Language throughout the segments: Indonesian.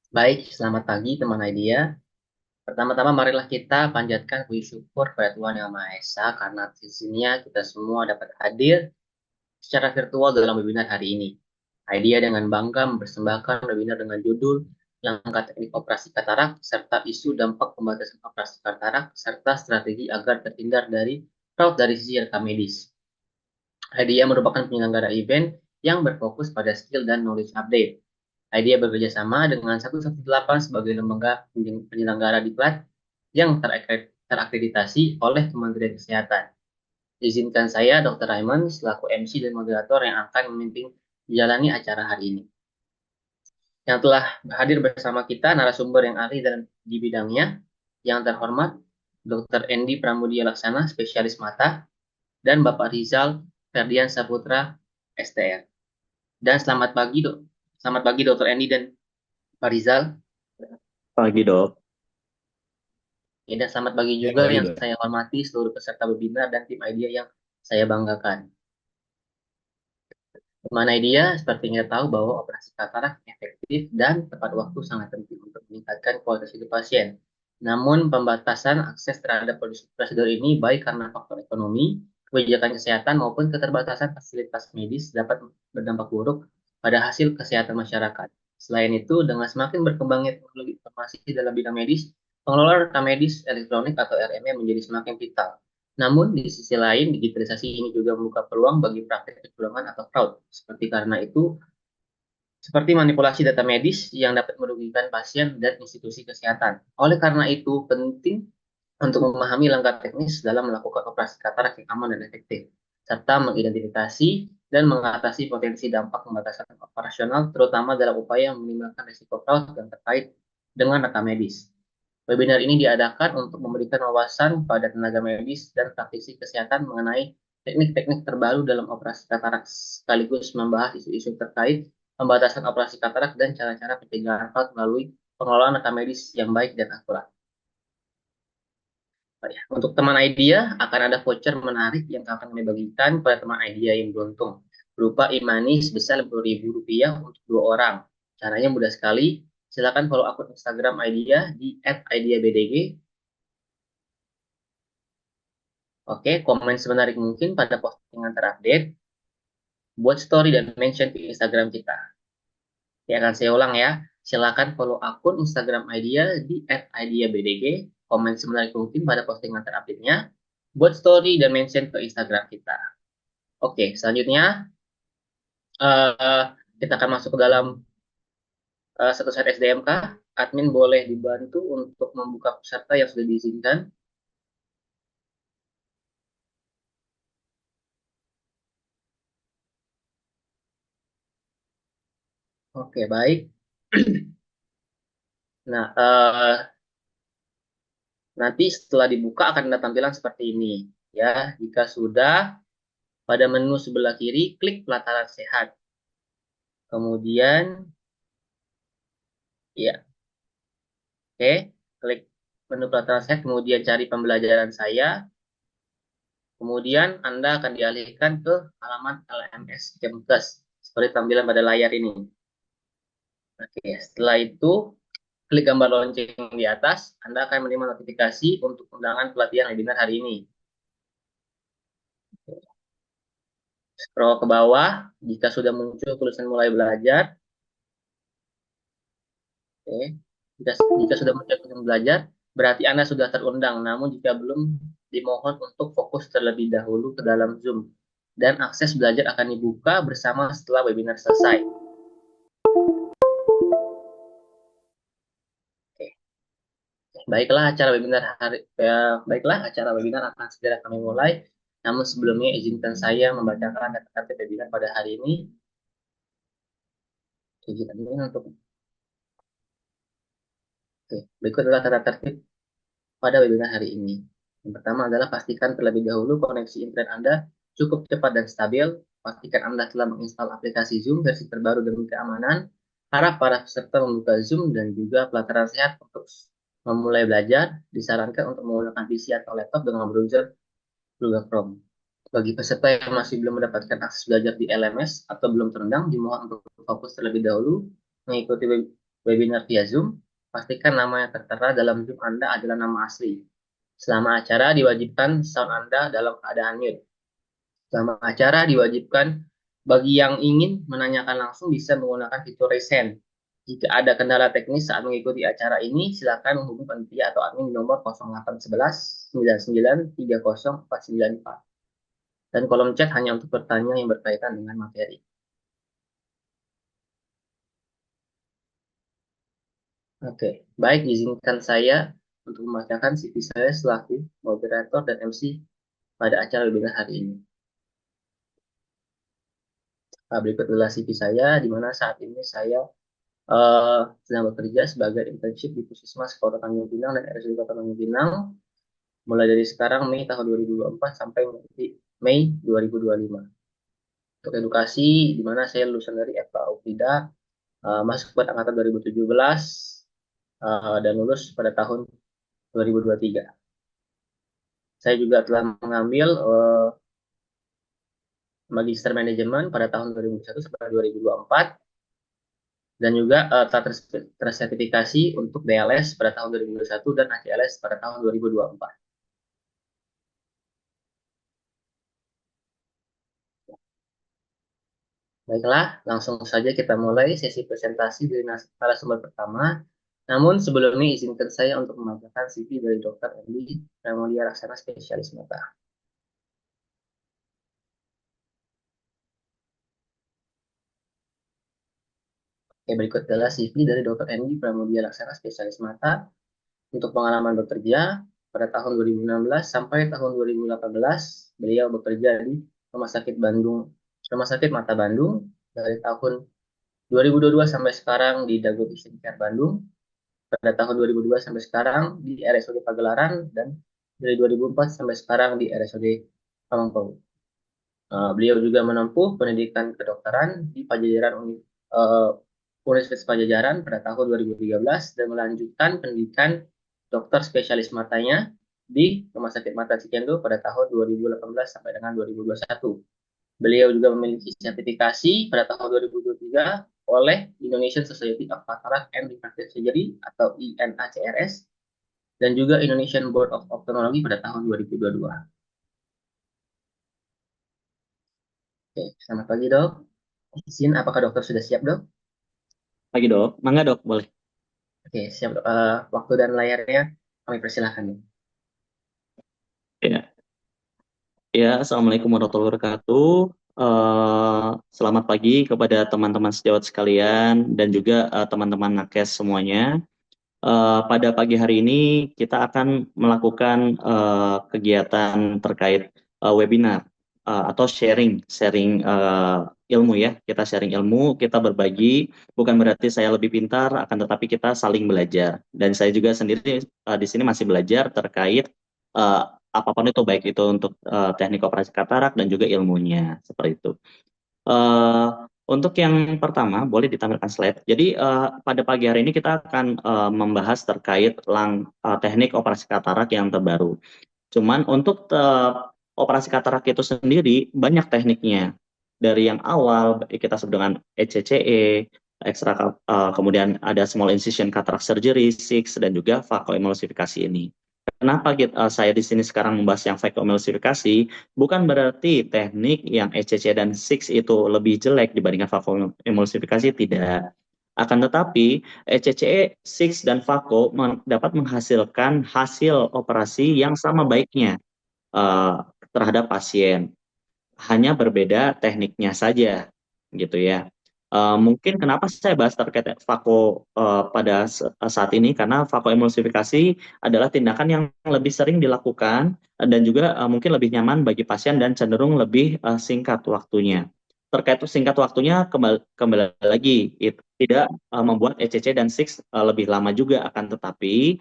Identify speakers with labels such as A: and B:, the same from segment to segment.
A: Baik, selamat pagi teman Idea. Pertama-tama marilah kita panjatkan puji syukur kepada Tuhan Yang Maha Esa karena di sininya kita semua dapat hadir secara virtual dalam webinar hari ini. Idea dengan bangga mempersembahkan webinar dengan judul Langkah Teknik Operasi Katarak serta isu dampak pembatasan operasi katarak serta strategi agar terhindar dari fraud dari sisi rekam medis. Idea merupakan penyelenggara event yang berfokus pada skill dan knowledge update. IDEA bekerja sama dengan 118 sebagai lembaga penyelenggara diklat yang terakreditasi oleh Kementerian Kesehatan. Izinkan saya, Dr. Raymond, selaku MC dan moderator yang akan memimpin menjalani acara hari ini. Yang telah hadir bersama kita narasumber yang ahli dan di bidangnya, yang terhormat Dr. Endi Pramudia Laksana, spesialis mata, dan Bapak Rizal Ferdian Saputra, STR. Dan selamat pagi, Dok. Selamat pagi, Dr. Endi dan Pak Rizal.
B: Pagi dok.
A: Ya, dan selamat pagi
B: Ya,
A: juga
B: pagi
A: yang
B: dok.
A: saya hormati seluruh peserta webinar dan tim Idea yang saya banggakan. Teman Idea, seperti kita tahu bahwa operasi katarak efektif dan tepat waktu sangat penting untuk meningkatkan kualitas hidup pasien. Namun, pembatasan akses terhadap prosedur ini baik karena faktor ekonomi, kebijakan kesehatan, maupun keterbatasan fasilitas medis dapat berdampak buruk pada hasil kesehatan masyarakat. Selain itu, dengan semakin berkembangnya teknologi informasi dalam bidang medis, pengelolaan rekam medis elektronik atau RME menjadi semakin vital. Namun, di sisi lain, digitalisasi ini juga membuka peluang bagi praktik kecurangan atau fraud. Seperti manipulasi data medis yang dapat merugikan pasien dan institusi kesehatan. Oleh karena itu, penting untuk memahami langkah teknis dalam melakukan operasi katarak yang aman dan efektif, serta mengidentifikasi dan mengatasi potensi dampak pembatasan operasional, terutama dalam upaya meminimalkan risiko fraud yang terkait dengan rekam medis. Webinar ini diadakan untuk memberikan wawasan pada tenaga medis dan praktisi kesehatan mengenai teknik-teknik terbaru dalam operasi katarak sekaligus membahas isu-isu terkait pembatasan operasi katarak dan cara-cara pencegahan fraud melalui pengelolaan rekam medis yang baik dan akurat. Untuk teman Idea akan ada voucher menarik yang akan kami bagikan kepada teman Idea yang beruntung berupa e-money sebesar Rp50.000 untuk 2 orang. Caranya mudah sekali. Silakan follow akun Instagram Idea di @ideabdg. Oke, komen semenarik mungkin pada postingan terupdate, buat story dan mention di Instagram kita. Ya, akan saya ulang ya. Silakan follow akun Instagram Idea di @ideabdg, komen semenarik mungkin pada postingan terupdate-nya, buat story dan mention ke Instagram kita. Oke, selanjutnya eh, kita akan masuk ke dalam satu set SDMK. Admin boleh dibantu untuk membuka peserta yang sudah diizinkan. Oke, baik. Nah, nanti setelah dibuka akan ada tampilan seperti ini. Ya, jika sudah, pada menu sebelah kiri klik pelataran sehat. Kemudian, ya, oke, klik menu pelataran sehat, kemudian cari pembelajaran saya. Kemudian Anda akan dialihkan ke halaman LMS Kemkes seperti tampilan pada layar ini. Oke, setelah itu klik gambar lonceng di atas, Anda akan menerima notifikasi untuk undangan pelatihan webinar hari ini. Scroll ke bawah, jika sudah muncul tulisan mulai belajar, oke. Jika sudah muncul tulisan belajar, berarti Anda sudah terundang. Namun jika belum, dimohon untuk fokus terlebih dahulu ke dalam Zoom. Dan akses belajar akan dibuka bersama setelah webinar selesai. Oke. Baiklah, acara webinar akan segera kami mulai. Namun sebelumnya izinkan saya membacakan data tertib webinar pada hari ini. Izinkan ini untuk Oke, berikut adalah tata tertib pada webinar hari ini. Yang pertama adalah pastikan terlebih dahulu koneksi internet Anda cukup cepat dan stabil. Pastikan Anda telah menginstal aplikasi Zoom versi terbaru demi keamanan. Harap para peserta membuka Zoom dan juga pelataran sehat untuk memulai belajar. Disarankan untuk menggunakan PC atau laptop dengan browser Google Chrome. Bagi peserta yang masih belum mendapatkan akses belajar di LMS atau belum terundang, dimohon untuk fokus terlebih dahulu mengikuti webinar via Zoom, pastikan nama yang tertera dalam Zoom Anda adalah nama asli. Selama acara diwajibkan sound Anda dalam keadaan mute. Selama acara diwajibkan bagi yang ingin menanyakan langsung bisa menggunakan fitur raise hand. Jika ada kendala teknis saat mengikuti acara ini, silakan menghubungi panitia atau admin di nomor 0811 99 30 494. Dan kolom chat hanya untuk bertanya yang berkaitan dengan materi. Oke, baik, izinkan saya untuk membacakan CV saya selaku moderator dan MC pada acara webinar hari ini. Berikut adalah CV saya, di mana saat ini saya sedang bekerja sebagai internship di Puskesmas Kota Tanjung Pinang dan RSUD Kota Tanjung Pinang, mulai dari sekarang Mei tahun 2024 sampai Mei 2025. Untuk edukasi, di mana saya lulusan dari FK Ukrida, masuk pada angkatan 2017, dan lulus pada tahun 2023. Saya juga telah mengambil Magister Manajemen pada tahun 2001 sampai 2024 dan juga telah tersertifikasi untuk DLS pada tahun 2021 dan ACLS pada tahun 2024. Baiklah, langsung saja kita mulai sesi presentasi dari narasumber pertama. Namun sebelumnya izinkan saya untuk membacakan CV dari Dr. Endi Pramudia Laksana Spesialis Mata. Oke, berikut adalah CV dari Dr. Endi Pramudia Laksana Spesialis Mata untuk pengalaman bekerja pada tahun 2016 sampai tahun 2018. Beliau bekerja di Rumah Sakit Mata Bandung dari tahun 2022 sampai sekarang di Dago Vision Care Bandung, pada tahun 2002 sampai sekarang di RSUD Pagelaran, dan dari 2004 sampai sekarang di RSUD Pamengpeung. Beliau juga menempuh pendidikan kedokteran di Universitas Pajajaran pada tahun 2013 dan melanjutkan pendidikan dokter spesialis matanya di Rumah Sakit Mata Cikendo pada tahun 2018 sampai dengan 2021. Beliau juga memiliki sertifikasi pada tahun 2023 oleh Indonesian Society of Cataract and Refractive Surgery atau INACRS dan juga Indonesian Board of Ophthalmology pada tahun 2022. Oke, selamat pagi dok. Izin, apakah dokter sudah siap dok?
B: Pagi dok, mangga dok, boleh.
A: Oke, siap dok. Waktu dan layarnya kami persilahkan dok.
B: Ya, Assalamualaikum warahmatullahi wabarakatuh. Selamat pagi kepada teman-teman sejawat sekalian dan juga teman-teman nakes semuanya. Pada pagi hari ini kita akan melakukan kegiatan terkait webinar atau sharing ilmu ya. Kita sharing ilmu, kita berbagi. Bukan berarti saya lebih pintar, akan tetapi kita saling belajar. Dan saya juga sendiri di sini masih belajar terkait uh, apapun itu, baik itu untuk teknik operasi katarak dan juga ilmunya seperti itu. Untuk yang pertama, boleh ditampilkan slide. Jadi pada pagi hari ini kita akan membahas terkait teknik operasi katarak yang terbaru. Cuman untuk operasi katarak itu sendiri banyak tekniknya. Dari yang awal kita sebut dengan ECCE, kemudian ada small incision cataract surgery, SIX, dan juga vakoemulsifikasi ini. Kenapa saya di sini sekarang membahas yang vakoemulsifikasi? Bukan berarti teknik yang ECC dan SIX itu lebih jelek dibandingkan vakoemulsifikasi, tidak. Akan tetapi ECCE, SIX, dan VACO dapat menghasilkan hasil operasi yang sama baiknya terhadap pasien. Hanya berbeda tekniknya saja, gitu ya. Mungkin kenapa saya bahas terkait VACO pada saat ini, karena vakoemulsifikasi adalah tindakan yang lebih sering dilakukan dan juga mungkin lebih nyaman bagi pasien dan cenderung lebih singkat waktunya. Terkait singkat waktunya, kembali lagi, itu tidak membuat ECC dan SIX lebih lama juga, akan tetapi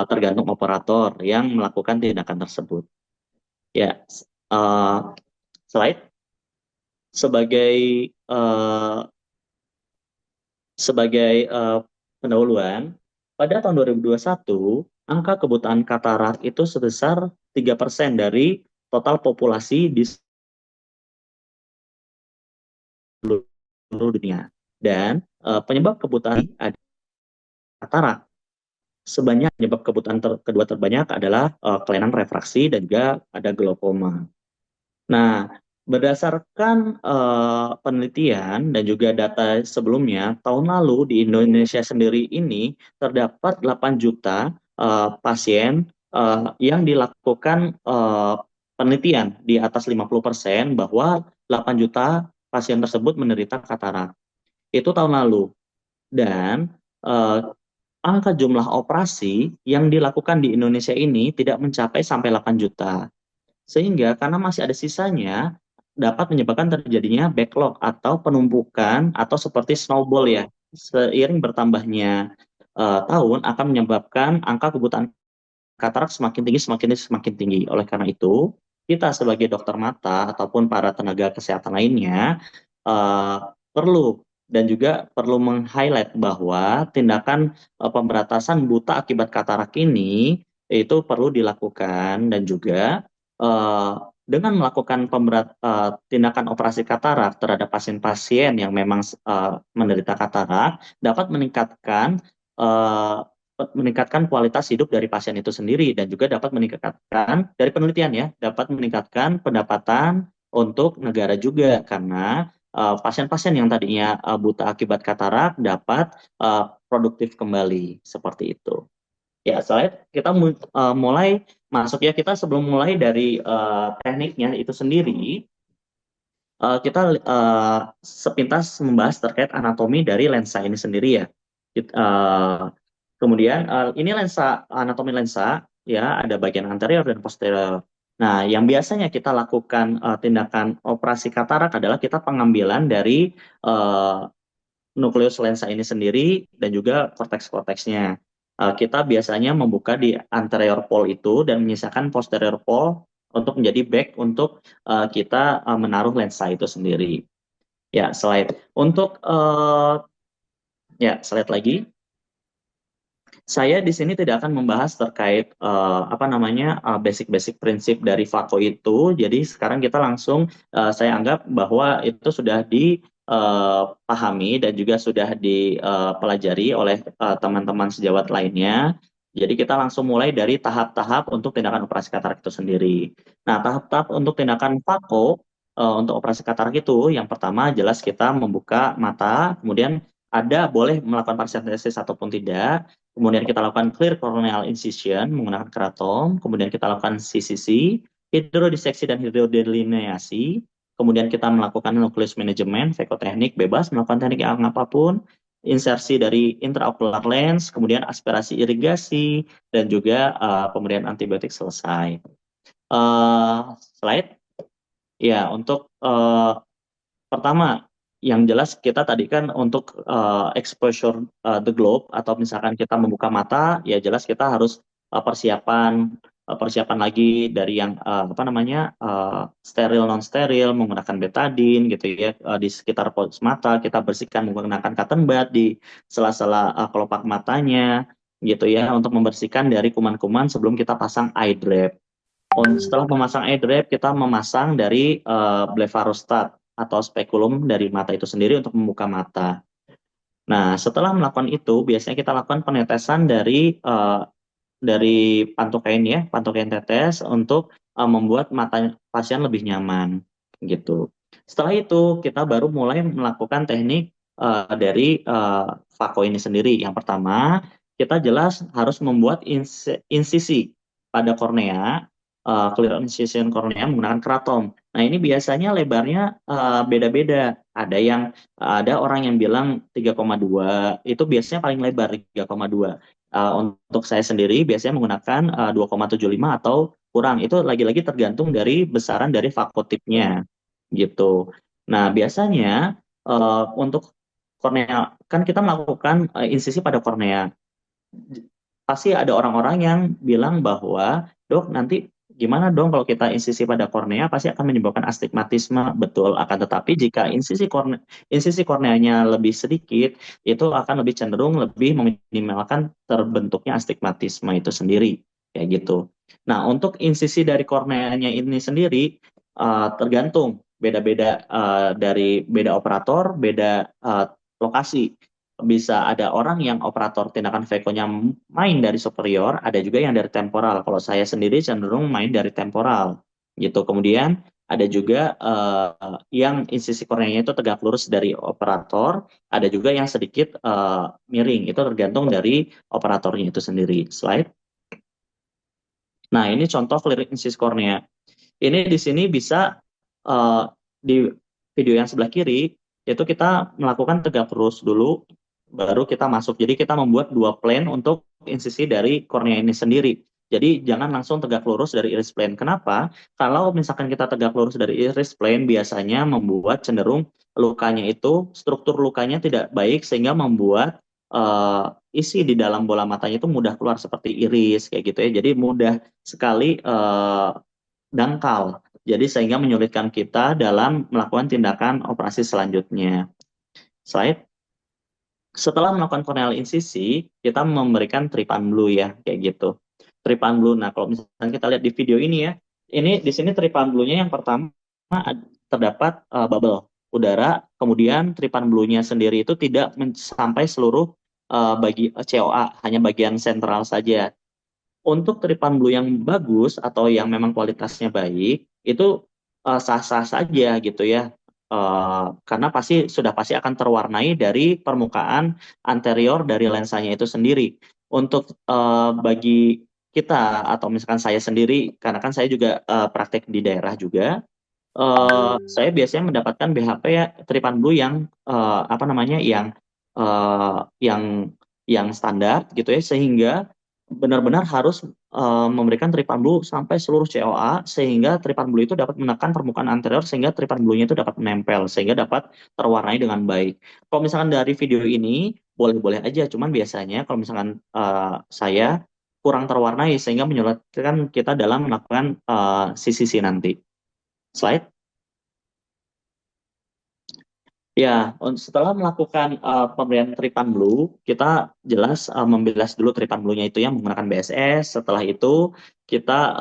B: tergantung operator yang melakukan tindakan tersebut. Ya, slide. Sebagai pendahuluan, pada tahun 2021 angka kebutaan katarak itu sebesar 3% dari total populasi di seluruh dunia. Dan penyebab kebutaan ada katarak. Sebanyak penyebab kebutaan kedua terbanyak adalah kelainan refraksi dan juga ada glaukoma. Nah, berdasarkan penelitian dan juga data sebelumnya, tahun lalu di Indonesia sendiri ini terdapat 8 juta pasien yang dilakukan penelitian di atas 50% bahwa 8 juta pasien tersebut menderita katarak. Itu tahun lalu. Dan eh, angka jumlah operasi yang dilakukan di Indonesia ini tidak mencapai sampai 8 juta. Sehingga karena masih ada sisanya, dapat menyebabkan terjadinya backlog atau penumpukan atau seperti snowball ya. Seiring bertambahnya tahun akan menyebabkan angka kebutaan katarak semakin tinggi, semakin tinggi, semakin tinggi. Oleh karena itu, kita sebagai dokter mata ataupun para tenaga kesehatan lainnya eh, perlu dan juga perlu meng-highlight bahwa tindakan pemberantasan buta akibat katarak ini itu perlu dilakukan dan juga eh, dengan melakukan tindakan operasi katarak terhadap pasien-pasien yang memang menderita katarak dapat eh, meningkatkan kualitas hidup dari pasien itu sendiri dan juga dapat meningkatkan dari penelitian ya, dapat meningkatkan pendapatan untuk negara juga karena pasien-pasien yang tadinya buta akibat katarak dapat produktif kembali seperti itu. Ya, selain kita mulai masuk ya kita sebelum mulai dari tekniknya itu sendiri, kita sepintas membahas terkait anatomi dari lensa ini sendiri ya. Kemudian ini lensa anatomi lensa ya ada bagian anterior dan posterior. Nah, yang biasanya kita lakukan tindakan operasi katarak adalah kita pengambilan dari eh, nukleus lensa ini sendiri dan juga korteks-korteksnya. Kita biasanya membuka di anterior pole itu dan menyisakan posterior pole untuk menjadi back untuk kita menaruh lensa itu sendiri. Ya, slide. Untuk ya, slide lagi. Saya di sini tidak akan membahas terkait apa namanya basic-basic prinsip dari FACO itu. Jadi sekarang kita langsung saya anggap bahwa itu sudah dipahami dan juga sudah dipelajari oleh teman-teman sejawat lainnya. Jadi kita langsung mulai dari tahap-tahap untuk tindakan operasi katarak itu sendiri. Nah, tahap-tahap untuk tindakan FACO untuk operasi katarak itu yang pertama jelas kita membuka mata, kemudian ada boleh melakukan paracentesis ataupun tidak. Kemudian kita lakukan clear corneal incision menggunakan keratom. Kemudian kita lakukan CCC, hidrodiseksi dan hidrodelineasi. Kemudian kita melakukan nucleus management, vekoteknik, bebas melakukan teknik yang apapun. Insersi dari intraocular lens, kemudian aspirasi irigasi, dan juga pemberian antibiotik selesai. Slide. Ya, untuk pertama, yang jelas kita tadi kan untuk exposure the globe atau misalkan kita membuka mata, ya jelas kita harus persiapan lagi dari yang apa namanya steril non steril menggunakan betadine gitu ya di sekitar pos mata kita bersihkan menggunakan cotton bud di sela-sela kelopak matanya gitu ya untuk membersihkan dari kuman-kuman sebelum kita pasang eye drap. Setelah memasang eye drap, kita memasang dari blefarostat atau spekulum dari mata itu sendiri untuk membuka mata. Nah, setelah melakukan itu, biasanya kita lakukan penetesan dari pantokain ya, pantokain tetes untuk membuat mata pasien lebih nyaman, gitu. Setelah itu, kita baru mulai melakukan teknik dari Fako ini sendiri. Yang pertama, kita jelas harus membuat insisi pada kornea, clear incision kornea menggunakan keratom. Nah, ini biasanya lebarnya beda-beda. Ada orang yang bilang 3,2, itu biasanya paling lebar 3,2. Untuk saya sendiri biasanya menggunakan 2,75 atau kurang. Itu lagi-lagi tergantung dari besaran dari vakotipnya gitu. Nah, biasanya untuk kornea kan kita melakukan insisi pada kornea. Pasti ada orang-orang yang bilang bahwa, "Dok, nanti gimana dong kalau kita insisi pada kornea pasti akan menyebabkan astigmatisme." Betul, akan tetapi jika insisi korneanya lebih sedikit, itu akan lebih cenderung lebih meminimalkan terbentuknya astigmatisme itu sendiri, kayak gitu. Nah, untuk insisi dari korneanya ini sendiri tergantung beda-beda dari beda operator, beda lokasi. bisa ada orang yang operator tindakan Vekonya main dari superior, ada juga yang dari temporal. Kalau saya sendiri cenderung main dari temporal gitu. Kemudian ada juga yang insisi korneanya itu tegak lurus dari operator, ada juga yang sedikit miring. Itu tergantung dari operatornya itu sendiri. Slide. Nah, ini contoh clearing insisi kornea. Ini di sini bisa di video yang sebelah kiri itu kita melakukan tegak lurus dulu, baru kita masuk. Jadi kita membuat dua plane untuk insisi dari kornea ini sendiri. Jadi jangan langsung tegak lurus dari iris plane. Kenapa? Kalau misalkan kita tegak lurus dari iris plane, biasanya membuat cenderung lukanya itu, struktur lukanya tidak baik sehingga membuat isi di dalam bola matanya itu mudah keluar seperti iris kayak gitu ya. Jadi mudah sekali dangkal. Jadi sehingga menyulitkan kita dalam melakukan tindakan operasi selanjutnya. Slide. Setelah melakukan corneal insisi, kita memberikan tripan blue ya, kayak gitu. Tripan blue. Nah, kalau misalnya kita lihat di video ini ya, ini di sini tripan blue-nya yang pertama terdapat bubble udara, kemudian tripan blue-nya sendiri itu tidak sampai seluruh bagi COA, hanya bagian sentral saja. Untuk tripan blue yang bagus atau yang memang kualitasnya baik itu sah-sah saja gitu ya. Karena pasti akan terwarnai dari permukaan anterior dari lensanya itu sendiri. Untuk bagi kita atau misalkan saya sendiri, karena kan saya juga praktek di daerah juga, saya biasanya mendapatkan BHP ya tripan blue yang apa namanya eh, yang yang standar gitu ya, sehingga benar-benar harus memberikan tripan blue sampai seluruh COA sehingga tripan blue itu dapat menekan permukaan anterior sehingga tripan blue-nya itu dapat menempel sehingga dapat terwarnai dengan baik. Kalau misalkan dari video ini boleh-boleh aja, cuman biasanya kalau misalkan saya kurang terwarnai sehingga menyulitkan kita dalam melakukan CCC nanti. Slide. Ya, setelah melakukan pemberian tripan blue, kita jelas membilas dulu tripan blue-nya itu yang menggunakan BSS. Setelah itu kita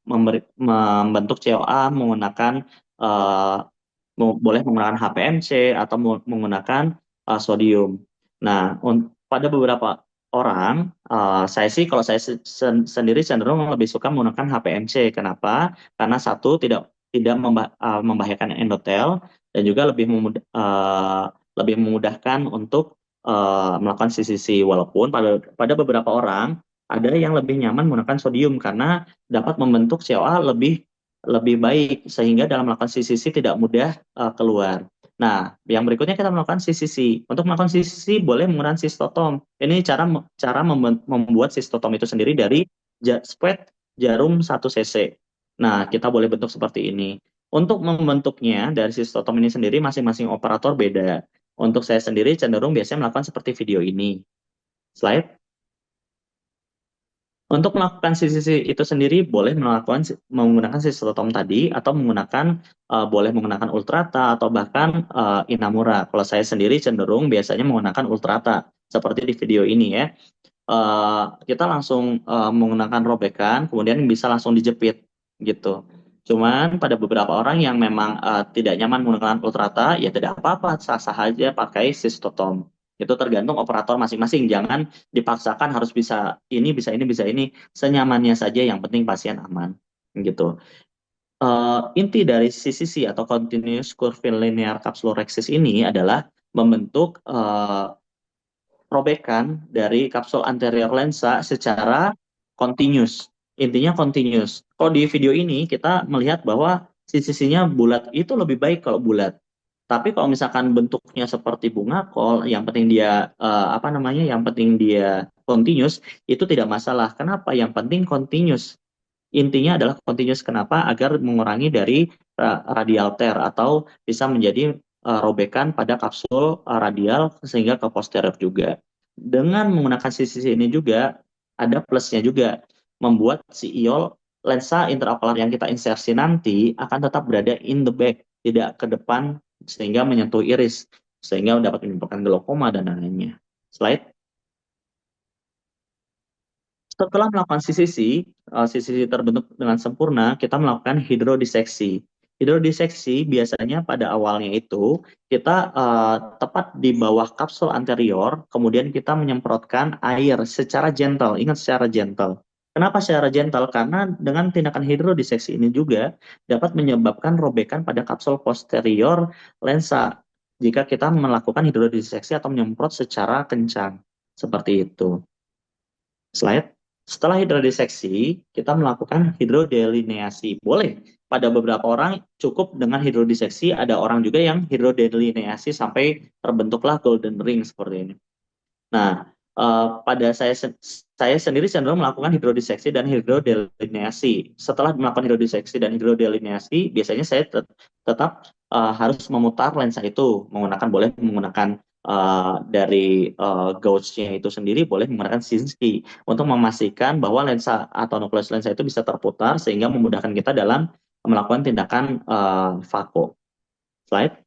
B: membentuk COA menggunakan uh, boleh menggunakan HPMC atau menggunakan sodium. Nah, pada beberapa orang, saya sih kalau saya sendiri cenderung lebih suka menggunakan HPMC. Kenapa? Karena satu tidak membahayakan endotel dan juga lebih memudahkan untuk melakukan CCC. Walaupun pada beberapa orang ada yang lebih nyaman menggunakan sodium karena dapat membentuk COA lebih baik sehingga dalam melakukan CCC tidak mudah keluar. Nah, yang berikutnya kita melakukan CCC. Untuk melakukan CCC boleh menggunakan sistotom. Ini cara membuat sistotom itu sendiri dari spet jarum 1 cc. Nah, kita boleh bentuk seperti ini. Untuk membentuknya dari sistotom ini sendiri masing-masing operator beda. Untuk saya sendiri cenderung biasanya melakukan seperti video ini. Slide. Untuk melakukan CCC itu sendiri boleh menggunakan sistotom tadi atau boleh menggunakan ultrata atau bahkan Inamura. Kalau saya sendiri cenderung biasanya menggunakan ultrata seperti di video ini ya. Kita langsung menggunakan robekan, kemudian bisa langsung dijepit gitu. Cuman pada beberapa orang yang memang tidak nyaman menggunakan ultrata, ya tidak apa-apa, sah-sah aja pakai sistotom. Itu tergantung operator masing-masing. Jangan dipaksakan harus bisa ini, bisa ini, bisa ini. Senyamannya saja, yang penting pasien aman. Gitu. Inti dari CCC atau Continuous Curvilinear Capsulorhexis ini adalah membentuk robekan dari kapsul anterior lensa secara continuous. Intinya continuous. Kalau di video ini kita melihat bahwa sisi-sisinya bulat itu lebih baik kalau bulat. Tapi kalau misalkan bentuknya seperti bunga kol, yang penting dia apa namanya? Yang penting dia continuous, itu tidak masalah. Kenapa? Yang penting continuous. Intinya adalah continuous. Kenapa? Agar mengurangi dari radial tear atau bisa menjadi robekan pada kapsul radial sehingga ke posterior juga. Dengan menggunakan sisi ini juga ada plusnya juga, membuat si iol lensa intraokular yang kita insersi nanti akan tetap berada in the back, tidak ke depan sehingga menyentuh iris sehingga dapat menyebabkan glaukoma dan lainnya. Slide. Setelah melakukan CCC terbentuk dengan sempurna, kita melakukan hidrodiseksi. Hidrodiseksi biasanya pada awalnya itu kita tepat di bawah kapsul anterior, kemudian kita menyemprotkan air secara gentle. Ingat secara gentle. Kenapa secara gentle? Karena dengan tindakan hidrodiseksi ini juga dapat menyebabkan robekan pada kapsul posterior lensa jika kita melakukan hidrodiseksi atau menyemprot secara kencang. Seperti itu. Slide. Setelah hidrodiseksi, kita melakukan hidrodelineasi. Boleh. Pada beberapa orang cukup dengan hidrodiseksi, ada orang juga yang hidrodelineasi sampai terbentuklah golden ring seperti ini. Nah, pada saya sendiri cenderung melakukan hidrodiseksi dan hidrodelineasi. Setelah melakukan hidrodiseksi dan hidrodelineasi, biasanya saya tetap harus memutar lensa itu boleh menggunakan dari gauge-nya itu sendiri, boleh menggunakan Sinski untuk memastikan bahwa lensa atau nukleus lensa itu bisa terputar sehingga memudahkan kita dalam melakukan tindakan fako. Slide.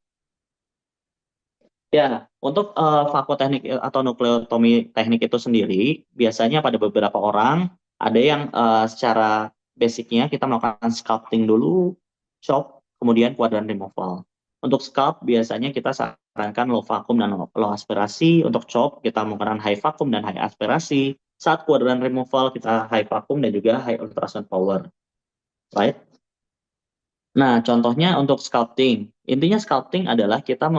B: Ya, untuk fakoteknik atau nukleotomi teknik itu sendiri, biasanya pada beberapa orang ada yang secara basicnya kita melakukan sculpting dulu, chop, kemudian quadrant removal. Untuk sculpt biasanya kita sarankan low vacuum dan low aspirasi. Untuk chop kita menggunakan high vacuum dan high aspirasi. Saat quadrant removal kita high vacuum dan juga high ultrasound power. Right? Nah, contohnya untuk sculpting. Intinya sculpting adalah kita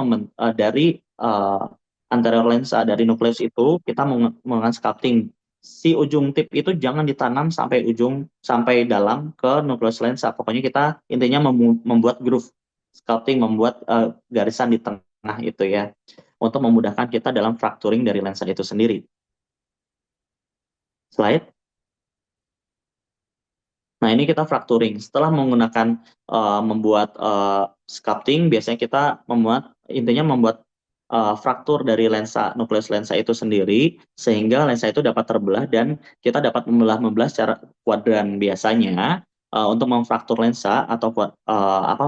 B: dari anterior lensa dari nukleus itu kita menggunakan sculpting. Si ujung tip itu jangan ditanam sampai dalam ke nukleus lensa. Pokoknya kita intinya membuat groove. Sculpting membuat garisan di tengah itu ya. Untuk memudahkan kita dalam fracturing dari lensa itu sendiri. Slide. Nah, ini kita fracturing. Setelah menggunakan membuat sculpting, biasanya kita intinya membuat fraktur dari nukleus lensa itu sendiri, sehingga lensa itu dapat terbelah dan kita dapat membelah secara kuadran. Biasanya untuk memfraktur lensa atau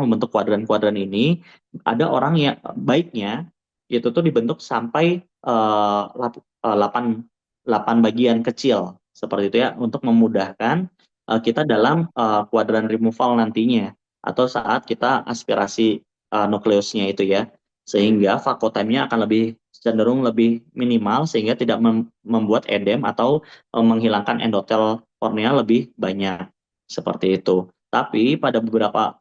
B: membentuk kuadran-kuadran ini, ada orang yang baiknya itu tuh dibentuk sampai 8 bagian kecil seperti itu ya, untuk memudahkan kita dalam kuadran removal nantinya atau saat kita aspirasi nukleusnya itu ya, sehingga vaco time-nya akan cenderung lebih minimal sehingga tidak membuat edem atau menghilangkan endotel kornea lebih banyak seperti itu. Tapi pada beberapa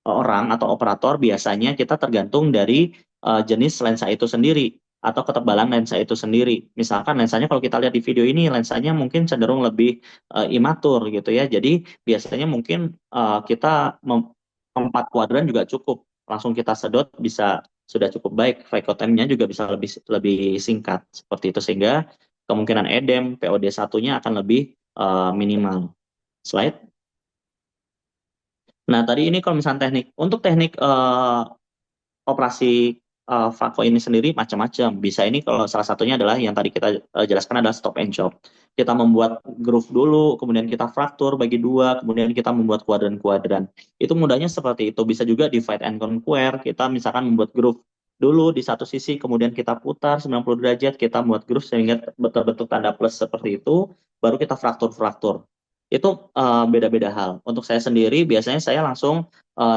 B: orang atau operator biasanya kita tergantung dari jenis lensa itu sendiri atau ketebalan lensa itu sendiri. Misalkan lensanya kalau kita lihat di video ini lensanya mungkin cenderung lebih imatur gitu ya. Jadi biasanya mungkin kita 4 kuadran juga cukup. Langsung kita sedot bisa sudah cukup baik. Cycle time-nya juga bisa lebih lebih singkat seperti itu sehingga kemungkinan edem POD satunya akan lebih minimal. Slide. Nah, tadi ini kalau misalnya untuk teknik operasi Fako ini sendiri macam-macam. Bisa ini kalau salah satunya adalah yang tadi kita jelaskan adalah stop and chop. Kita membuat groove dulu, kemudian kita fraktur bagi dua, kemudian kita membuat kuadran-kuadran. Itu mudahnya seperti itu. Bisa juga divide and conquer. Kita misalkan membuat groove dulu di satu sisi, kemudian kita putar 90 derajat, kita membuat groove sehingga betul-betul tanda plus seperti itu, baru kita fraktur-fraktur. Itu beda-beda hal. Untuk saya sendiri, biasanya saya langsung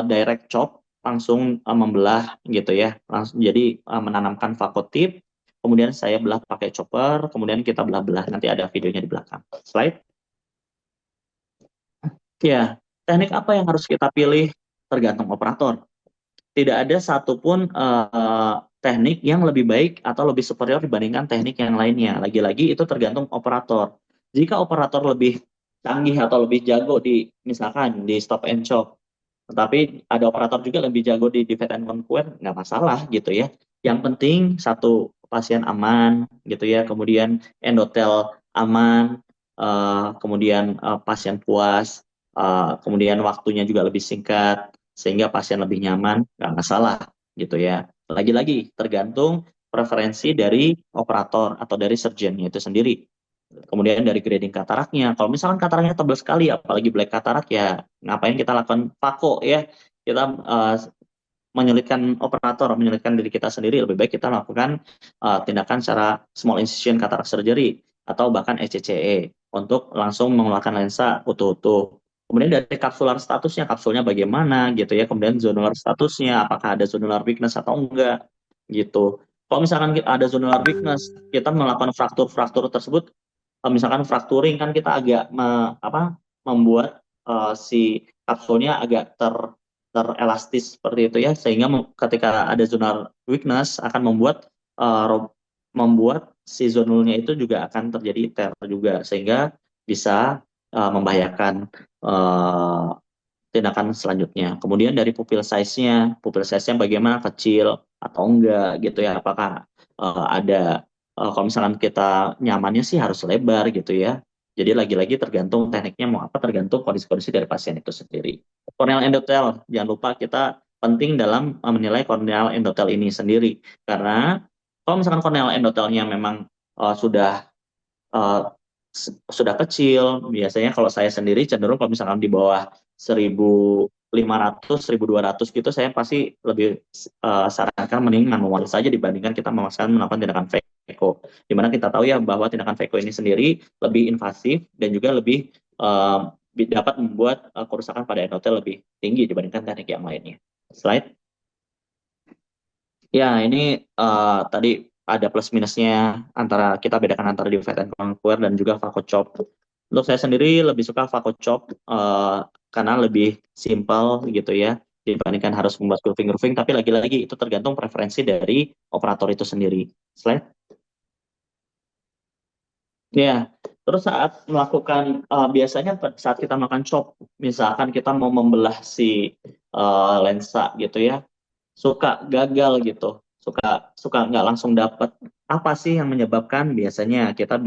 B: direct chop, langsung membelah gitu ya. Jadi menanamkan vakotip, kemudian saya belah pakai chopper, kemudian kita belah-belah. Nanti ada videonya di belakang. Slide. Ya, teknik apa yang harus kita pilih tergantung operator. Tidak ada satupun teknik yang lebih baik atau lebih superior dibandingkan teknik yang lainnya. Lagi-lagi itu tergantung operator. Jika operator lebih canggih atau lebih jago misalkan di stop and chop, tetapi ada operator juga lebih jago di divide and conquer, nggak masalah gitu ya. Yang penting satu pasien aman gitu ya, kemudian endotel aman, kemudian pasien puas, kemudian waktunya juga lebih singkat, sehingga pasien lebih nyaman, nggak masalah gitu ya. Lagi-lagi tergantung preferensi dari operator atau dari surgeonnya itu sendiri. Kemudian dari grading kataraknya, kalau misalkan kataraknya tebal sekali, apalagi black katarak ya ngapain kita lakukan pako ya, kita menyulitkan diri kita sendiri, lebih baik kita lakukan tindakan secara small incision cataract surgery atau bahkan SCCE untuk langsung mengeluarkan lensa utuh-utuh. Kemudian dari kapsular statusnya, kapsulnya bagaimana gitu ya. Kemudian zonular statusnya, apakah ada zonular weakness atau enggak gitu. Kalau misalkan ada zonular weakness, kita melakukan fraktur-fraktur tersebut, misalkan fracturing kan kita agak membuat si kapsulnya agak terelastis seperti itu ya, sehingga ketika ada zonal weakness akan membuat si zonulnya itu juga akan terjadi tear juga, sehingga bisa membahayakan uh, tindakan selanjutnya. Kemudian dari pupil size-nya bagaimana, kecil atau enggak gitu ya, apakah ada kalau misalkan kita nyamannya sih harus lebar gitu ya. Jadi lagi-lagi tergantung tekniknya mau apa, tergantung kondisi-kondisi dari pasien itu sendiri. Corneal endothel, jangan lupa kita penting dalam menilai corneal endothel ini sendiri. Karena kalau misalkan corneal endothelnya memang sudah uh, sudah kecil, biasanya kalau saya sendiri cenderung kalau misalkan di bawah 1.500, 1.200 gitu, saya pasti lebih sarankan mending manual saja dibandingkan kita memaksakan melakukan tindakan Phaco. Dimana kita tahu ya bahwa tindakan Phaco ini sendiri lebih invasif dan juga lebih dapat membuat kerusakan pada endotel lebih tinggi dibandingkan teknik yang lainnya. Slide. Ya, ini tadi ada plus minusnya antara kita bedakan antara divide and conquer dan juga Vaco Chop. Untuk saya sendiri lebih suka Vaco Chop karena lebih simpel gitu ya dibandingkan harus membuat grooving-grooving, tapi lagi-lagi itu tergantung preferensi dari operator itu sendiri. Slide. Ya, terus saat melakukan biasanya saat kita melakukan chop, misalkan kita mau membelah si lensa gitu ya, suka gagal gitu, suka suka nggak langsung dapat. Apa sih yang menyebabkan? Biasanya kita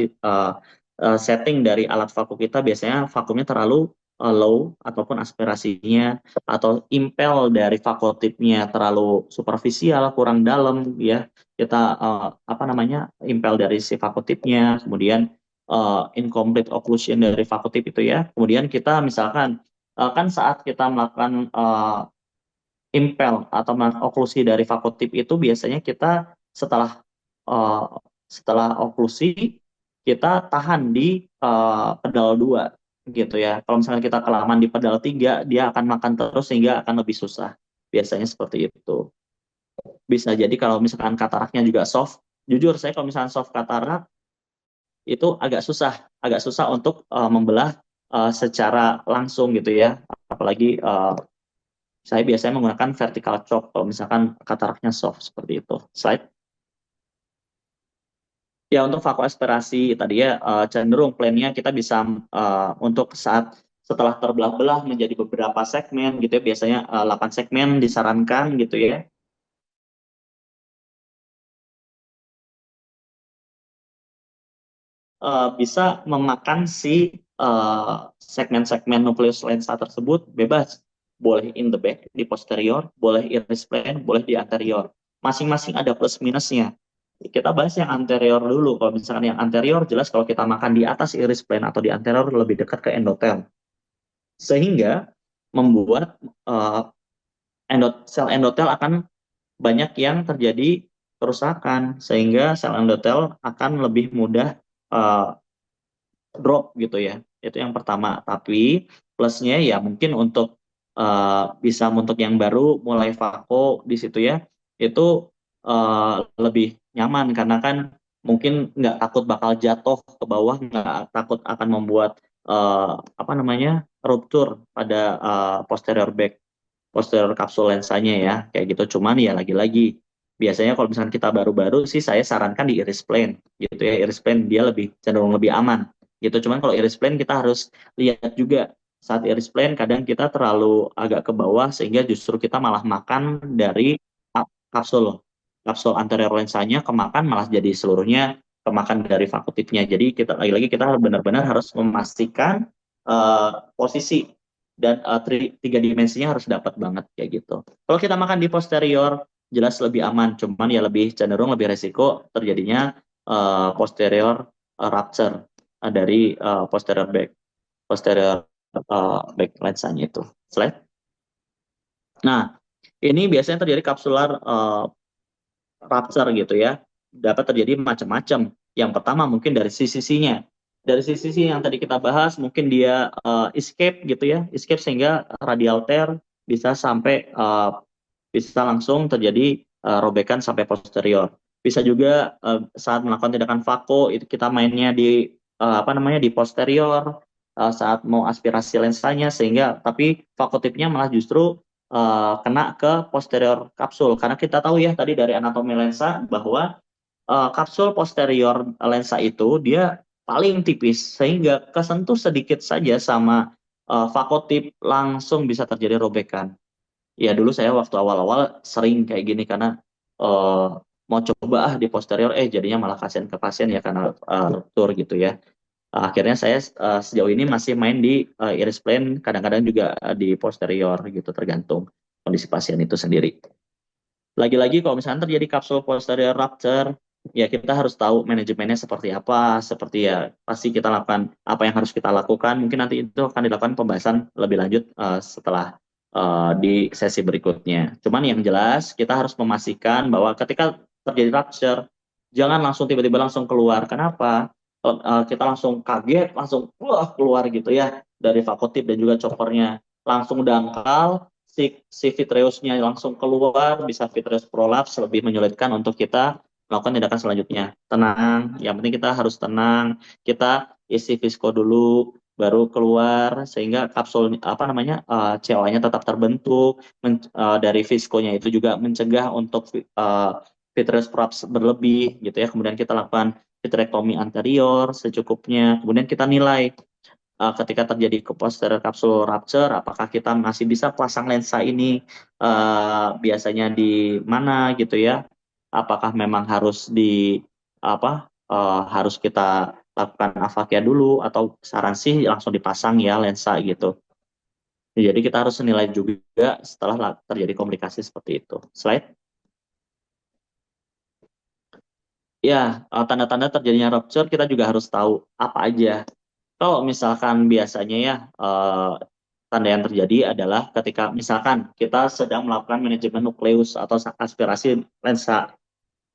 B: setting dari alat vakum kita, biasanya vakumnya terlalu low ataupun aspirasinya atau impel dari vakotipnya terlalu superficial, kurang dalam ya. Kita apa namanya, impel dari si vakotipnya, kemudian incomplete occlusion dari vakotip itu ya. Kemudian kita misalkan kan saat kita melakukan impel atau oklusi dari vakotip itu biasanya kita setelah uh, setelah oklusi kita tahan di pedal 2 gitu ya. Kalau misalnya kita kelamaan di pedal 3 dia akan makan terus sehingga akan lebih susah. Biasanya seperti itu. Bisa jadi kalau misalkan kataraknya juga soft, jujur saya kalau misalkan soft katarak itu agak susah untuk membelah secara langsung gitu ya. Apalagi saya biasanya menggunakan vertical chop kalau misalkan kataraknya soft seperti itu. Slide. Ya, untuk vakoaspirasi tadi ya cenderung plannya kita bisa untuk saat setelah terbelah-belah menjadi beberapa segmen gitu ya, biasanya 8 segmen disarankan gitu ya. Bisa memakan si segmen-segmen nukleus lensa tersebut bebas. Boleh in the back, di posterior, boleh iris plane, boleh di anterior. Masing-masing ada plus minusnya. Kita bahas yang anterior dulu. Kalau misalkan yang anterior, jelas kalau kita makan di atas iris plane atau di anterior lebih dekat ke endotel. Sehingga membuat sel endotel akan banyak yang terjadi kerusakan. Sehingga sel endotel akan lebih mudah drop gitu ya. Itu yang pertama. Tapi plusnya ya mungkin untuk bisa untuk yang baru mulai Vako di situ ya, itu lebih nyaman karena kan mungkin nggak takut bakal jatuh ke bawah, nggak takut akan membuat apa namanya, ruptur pada posterior kapsul lensanya ya, kayak gitu. Cuman ya lagi-lagi biasanya kalau misalnya kita baru-baru sih saya sarankan di iris plane gitu ya. Iris plane dia lebih cenderung lebih aman gitu. Cuman kalau iris plane kita harus lihat juga saat iris plane kadang kita terlalu agak ke bawah sehingga justru kita malah makan dari kapsul kapsul anterior lensanya, kemakan malah jadi seluruhnya kemakan dari vakutipnya. Jadi kita lagi-lagi kita benar-benar harus memastikan posisi dan tiga dimensinya harus dapat banget kayak gitu. Kalau kita makan di posterior jelas lebih aman, cuman ya lebih cenderung lebih resiko terjadinya posterior rupture dari posterior back lensanya itu. Slide. Nah, ini biasanya terjadi kapsular rupture gitu ya. Dapat terjadi macam-macam. Yang pertama mungkin dari sisi-sisinya. dari sisi yang tadi kita bahas, mungkin dia escape gitu ya, escape sehingga radial tear bisa sampai bisa langsung terjadi robekan sampai posterior. Bisa juga saat melakukan tindakan vako itu kita mainnya di apa namanya di posterior saat mau aspirasi lensanya sehingga tapi vakotipnya malah justru kena ke posterior kapsul karena kita tahu ya tadi dari anatomi lensa bahwa kapsul posterior lensa itu dia paling tipis sehingga kesentuh sedikit saja sama vakotip langsung bisa terjadi robekan. Ya dulu saya waktu awal-awal sering kayak gini karena eh, mau coba di posterior jadinya malah kasihan ke pasien ya karena ruptur gitu ya. Akhirnya saya sejauh ini masih main di iris plane kadang-kadang juga di posterior gitu tergantung kondisi pasien itu sendiri. Lagi-lagi kalau misalnya terjadi kapsul posterior rupture, ya kita harus tahu manajemennya seperti apa, seperti ya pasti kita lakukan apa yang harus kita lakukan. Mungkin nanti itu akan dilakukan pembahasan lebih lanjut setelah di sesi berikutnya. Cuman yang jelas kita harus memastikan bahwa ketika terjadi rupture, jangan langsung tiba-tiba langsung keluar. Kenapa? Kita langsung kaget, langsung wah keluar gitu ya dari vakotip dan juga choppernya langsung dangkal si vitreusnya langsung keluar, bisa vitreous prolaps, lebih menyulitkan untuk kita melakukan tindakan selanjutnya. Tenang, yang penting kita harus tenang, kita isi visko dulu, baru keluar sehingga kapsul apa namanya COA-nya tetap terbentuk dari viskonya itu juga mencegah untuk vitreous prolaps berlebih gitu ya. Kemudian kita lakukan vitrektomi anterior secukupnya, kemudian kita nilai ketika terjadi ke posterior kapsul rupture, apakah kita masih bisa pasang lensa ini biasanya di mana gitu ya? Apakah memang harus di apa? Harus kita lakukan aphakia dulu atau saran sih langsung dipasang ya lensa gitu. Jadi kita harus nilai juga setelah terjadi komplikasi seperti itu. Slide. Ya, tanda-tanda terjadinya rupture kita juga harus tahu apa aja. Kalau misalkan biasanya ya tanda yang terjadi adalah ketika misalkan kita sedang melakukan manajemen nukleus atau aspirasi lensa,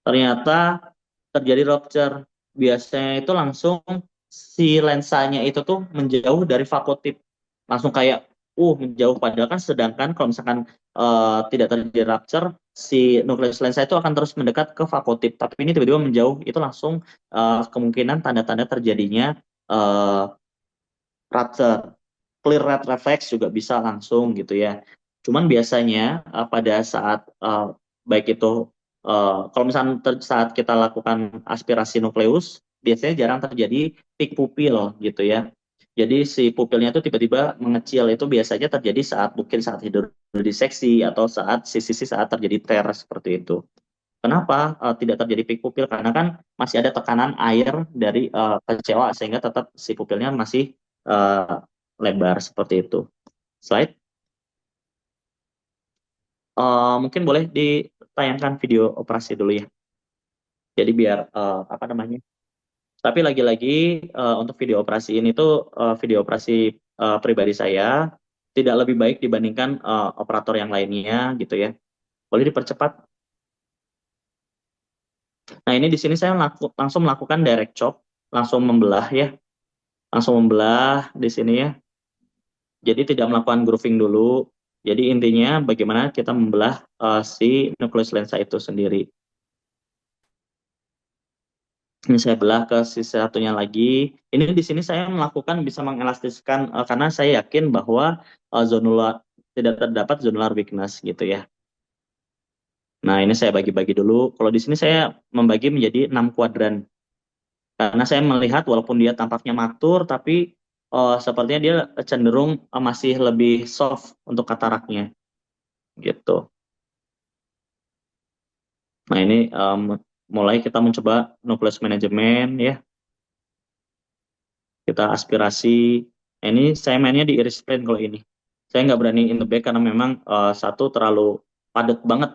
B: ternyata terjadi rupture. Biasanya itu langsung si lensanya itu tuh menjauh dari vakotip, langsung kayak menjauh padahal kan sedangkan kalau misalkan tidak terjadi rupture, si nukleus lensa itu akan terus mendekat ke vakotip, tapi ini tiba-tiba menjauh, itu langsung kemungkinan tanda-tanda terjadinya uh, rupture. Clear red reflex juga bisa langsung gitu ya. Cuman biasanya pada saat baik itu kalau misalnya saat kita lakukan aspirasi nukleus, biasanya jarang terjadi peak pupil gitu ya. Jadi si pupilnya itu tiba-tiba mengecil itu biasanya terjadi saat mungkin saat tidur diseksi atau saat sisi saat terjadi tear seperti itu. Kenapa tidak terjadi peak pupil? Karena kan masih ada tekanan air dari kecewa sehingga tetap si pupilnya masih uh, lebar seperti itu. Slide. Mungkin boleh ditayangkan video operasi dulu ya. Jadi biar apa namanya? Tapi lagi-lagi untuk video operasi ini tuh video operasi pribadi saya tidak lebih baik dibandingkan operator yang lainnya gitu ya. Boleh dipercepat. Nah ini di sini saya langsung melakukan direct chop, langsung membelah ya, langsung membelah di sini ya. Jadi tidak melakukan grooving dulu. Jadi intinya bagaimana kita membelah si nukleus lensa itu sendiri. Ini saya belah ke sisi satunya lagi. Ini di sini saya melakukan bisa mengelastiskan karena saya yakin bahwa zonular tidak terdapat zonular weakness gitu ya. Nah, ini saya bagi-bagi dulu. Kalau di sini saya membagi menjadi 6 kuadran. Karena saya melihat walaupun dia tampaknya matur tapi sepertinya dia cenderung masih lebih soft untuk kataraknya gitu. Nah, ini mulai kita mencoba nucleus management ya. Kita aspirasi. Nah, ini saya mainnya di iris plane kalau ini. Saya nggak berani in the back karena memang satu terlalu padat banget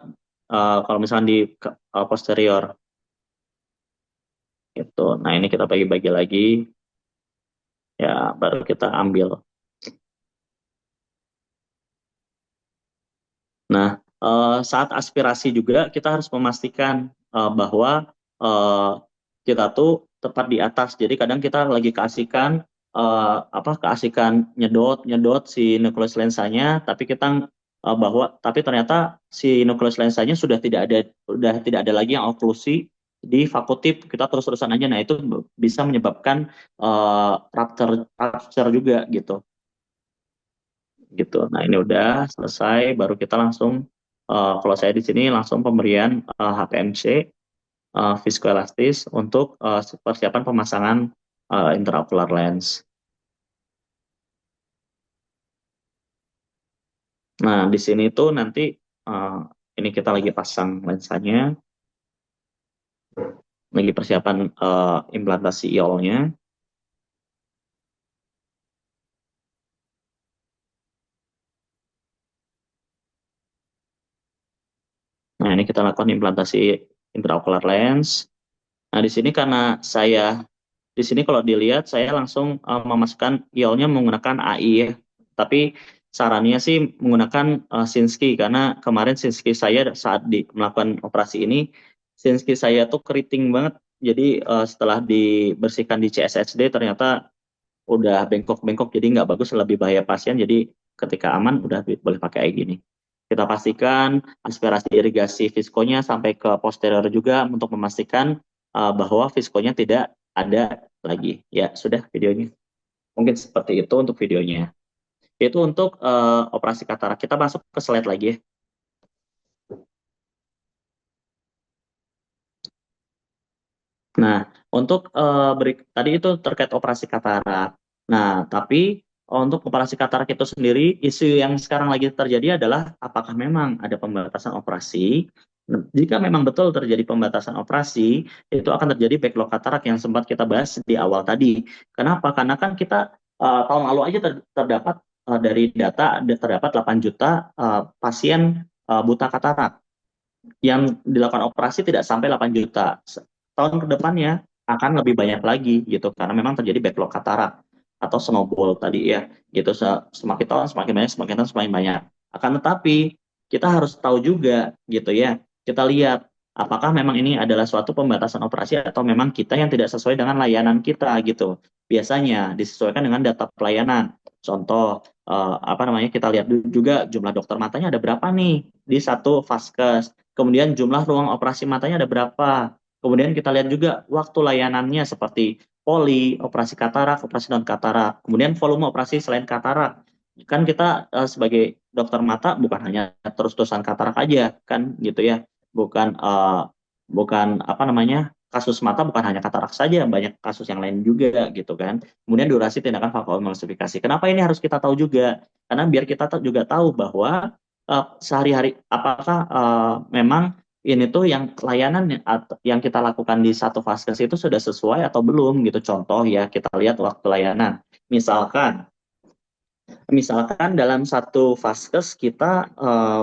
B: kalau misalnya di posterior gitu. Nah ini kita bagi-bagi lagi ya baru kita ambil. Nah saat aspirasi juga kita harus memastikan bahwa kita tuh tepat di atas. Jadi kadang kita lagi keasikan nyedot nyedot si nukleus lensanya, tapi tapi ternyata si nukleus lensanya sudah tidak ada lagi yang oklusi di fakotip, kita terus-terusan aja. Nah, itu bisa menyebabkan rupture juga gitu. Nah, ini udah selesai, baru kita langsung kalau saya di sini langsung pemberian HPMC viscoelastis untuk persiapan pemasangan intraocular lens. Nah, di sini tuh nanti uh, ini kita lagi pasang lensanya, lagi persiapan implantasi IOL-nya. Nah, ini kita lakukan implantasi intraocular lens. Nah, di sini karena di sini kalau dilihat saya langsung memasukkan IOL-nya menggunakan AI ya. Tapi sarannya sih menggunakan Sinski, karena kemarin Sinski saya saat melakukan operasi ini, Sinski saya tuh keriting banget. Jadi setelah dibersihkan di CSHD ternyata udah bengkok-bengkok, jadi nggak bagus, lebih bahaya pasien. Jadi ketika aman udah boleh pakai kayak gini. Kita pastikan aspirasi irigasi viskonya sampai ke posterior juga untuk memastikan bahwa viskonya tidak ada lagi. Ya, sudah videonya. Mungkin seperti itu untuk videonya. Itu untuk operasi katarak. Kita masuk ke slide lagi ya. Nah, untuk tadi itu terkait operasi katarak. Nah, tapi untuk operasi katarak itu sendiri, isu yang sekarang lagi terjadi adalah apakah memang ada pembatasan operasi. Nah, jika memang betul terjadi pembatasan operasi, itu akan terjadi backlog katarak yang sempat kita bahas di awal tadi. Kenapa? Karena kan kita tahun lalu aja terdapat dari data terdapat 8 juta pasien buta katarak yang dilakukan operasi tidak sampai 8 juta. Tahun ke depannya akan lebih banyak lagi gitu, karena memang terjadi backlog katarak atau snowball tadi ya gitu. Semakin tahun semakin banyak, semakin tahun semakin banyak. Akan tetapi kita harus tahu juga gitu ya, kita lihat apakah memang ini adalah suatu pembatasan operasi atau memang kita yang tidak sesuai dengan layanan kita gitu. Biasanya disesuaikan dengan data pelayanan. Contoh apa namanya, kita lihat juga jumlah dokter matanya ada berapa nih di satu vaskes. Kemudian jumlah ruang operasi matanya ada berapa. Kemudian kita lihat juga waktu layanannya seperti poli, operasi katarak, operasi non katarak. Kemudian volume operasi selain katarak. Kan kita sebagai dokter mata bukan hanya terus-terusan katarak aja kan gitu ya. Bukan apa namanya, kasus mata bukan hanya katarak saja, banyak kasus yang lain juga gitu kan. Kemudian durasi tindakan vakoemulsifikasi. Kenapa ini harus kita tahu juga? Karena biar kita juga tahu bahwa sehari-hari apakah memang ini tuh yang layanan yang kita lakukan di satu vaskes itu sudah sesuai atau belum gitu. Contoh ya, kita lihat waktu layanan. Misalkan dalam satu vaskes kita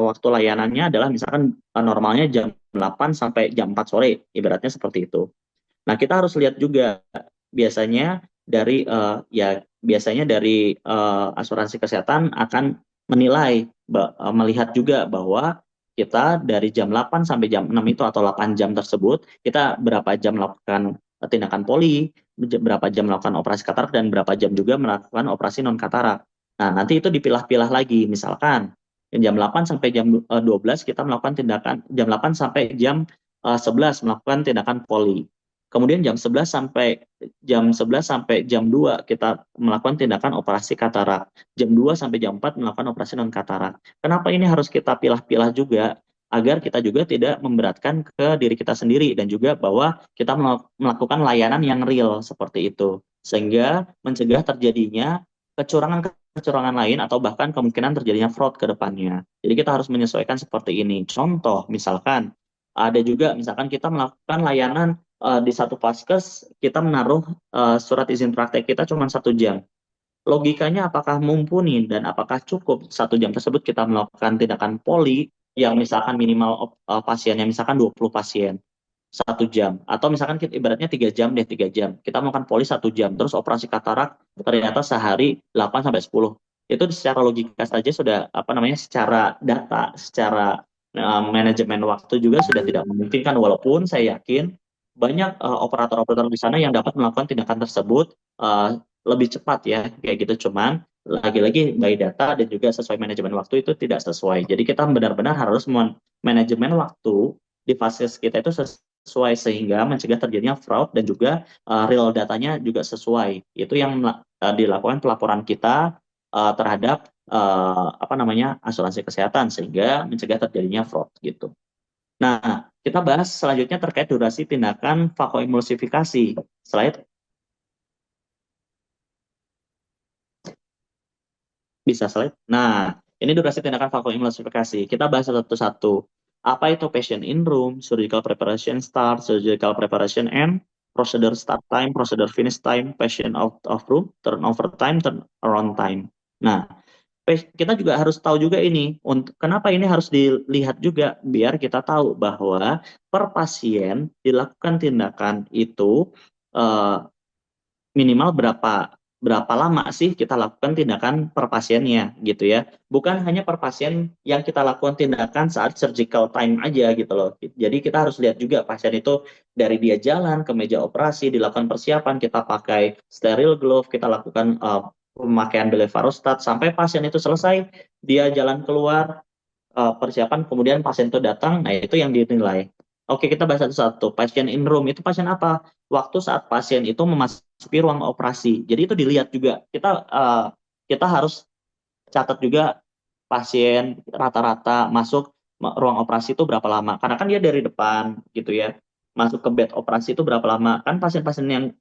B: waktu layanannya adalah misalkan normalnya jam 8 sampai jam 4 sore, ibaratnya seperti itu. Nah, kita harus lihat juga biasanya dari asuransi kesehatan akan melihat juga bahwa kita dari jam 8 sampai jam 6 itu atau 8 jam tersebut, kita berapa jam melakukan tindakan poli, berapa jam melakukan operasi katarak, dan berapa jam juga melakukan operasi non katarak. Nah, nanti itu dipilah-pilah lagi. Misalkan jam 8 sampai jam 12 kita melakukan tindakan, jam 8 sampai jam 11 melakukan tindakan poli. Kemudian jam 11 sampai jam 2 kita melakukan tindakan operasi katarak. Jam 2 sampai jam 4 melakukan operasi non katarak. Kenapa ini harus kita pilah-pilah juga? Agar kita juga tidak memberatkan ke diri kita sendiri, dan juga bahwa kita melakukan layanan yang real seperti itu. Sehingga mencegah terjadinya kecurangan lain atau bahkan kemungkinan terjadinya fraud ke depannya. Jadi kita harus menyesuaikan seperti ini. Contoh, misalkan ada juga misalkan kita melakukan layanan di satu vaskes, kita menaruh surat izin praktek kita cuma 1 jam. Logikanya apakah mumpuni dan apakah cukup 1 jam tersebut kita melakukan tindakan poli yang misalkan minimal pasiennya misalkan 20 pasien 1 jam, atau misalkan kita ibaratnya 3 jam deh, 3 jam kita melakukan poli 1 jam, terus operasi katarak ternyata sehari 8 sampai 10. Itu secara logika saja sudah apa namanya, secara data, secara manajemen waktu juga sudah tidak memungkinkan, walaupun saya yakin banyak operator-operator di sana yang dapat melakukan tindakan tersebut lebih cepat ya, kayak gitu. Cuman lagi-lagi by data dan juga sesuai manajemen waktu itu tidak sesuai. Jadi kita benar-benar harus manajemen waktu di fase kita itu sesuai sehingga mencegah terjadinya fraud dan juga real datanya juga sesuai. Itu yang dilakukan pelaporan kita terhadap apa namanya asuransi kesehatan sehingga mencegah terjadinya fraud gitu. Nah, kita bahas selanjutnya terkait durasi tindakan vakoemulsifikasi. Slide bisa slide. Nah, ini durasi tindakan vakoemulsifikasi. Kita bahas satu-satu. Apa itu patient in room, surgical preparation start, surgical preparation end, procedure start time, procedure finish time, patient out of room, turnover time, turnaround time. Nah, kita juga harus tahu juga ini untuk kenapa ini harus dilihat juga biar kita tahu bahwa per pasien dilakukan tindakan itu eh, minimal berapa berapa lama sih kita lakukan tindakan per pasiennya gitu ya. Bukan hanya per pasien yang kita lakukan tindakan saat surgical time aja gitu loh. Jadi kita harus lihat juga pasien itu dari dia jalan ke meja operasi, dilakukan persiapan, kita pakai sterile glove, kita lakukan pemakaian belevarostat sampai pasien itu selesai, dia jalan keluar persiapan, kemudian pasien itu datang, nah itu yang dinilai. Oke, kita bahas satu-satu. Pasien in room itu pasien apa? Waktu saat pasien itu memasuki ruang operasi. Jadi itu dilihat juga. Kita harus catat juga pasien rata-rata masuk ruang operasi itu berapa lama. Karena kan dia dari depan gitu ya. Masuk ke bed operasi itu berapa lama. Kan pasien-pasien yang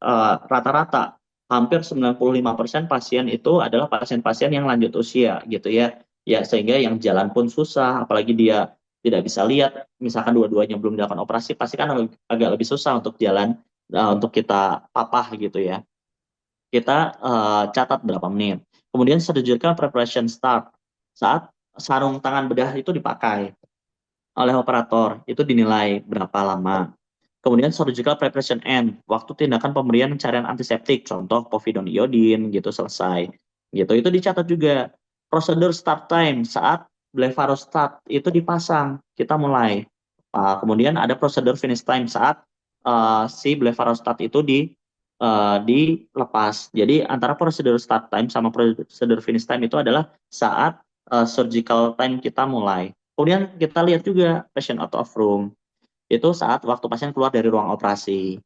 B: rata-rata hampir 95% pasien itu adalah pasien-pasien yang lanjut usia gitu ya. Ya sehingga yang jalan pun susah, apalagi dia tidak bisa lihat, misalkan dua-duanya belum dilakukan operasi, pasti kan agak lebih susah untuk jalan, untuk kita papah gitu ya. Kita catat berapa menit. Kemudian surgical preparation start. Saat sarung tangan bedah itu dipakai oleh operator, itu dinilai berapa lama. Kemudian surgical preparation end, waktu tindakan pemberian cairan antiseptik, contoh povidone iodine gitu selesai. Gitu, itu dicatat juga. Prosedur start time, saat blefarostat itu dipasang, kita mulai. Kemudian ada prosedur finish time saat si blefarostat itu dilepas. Jadi antara prosedur start time sama prosedur finish time itu adalah saat surgical time kita mulai. Kemudian kita lihat juga patient out of room. Itu saat waktu pasien keluar dari ruang operasi.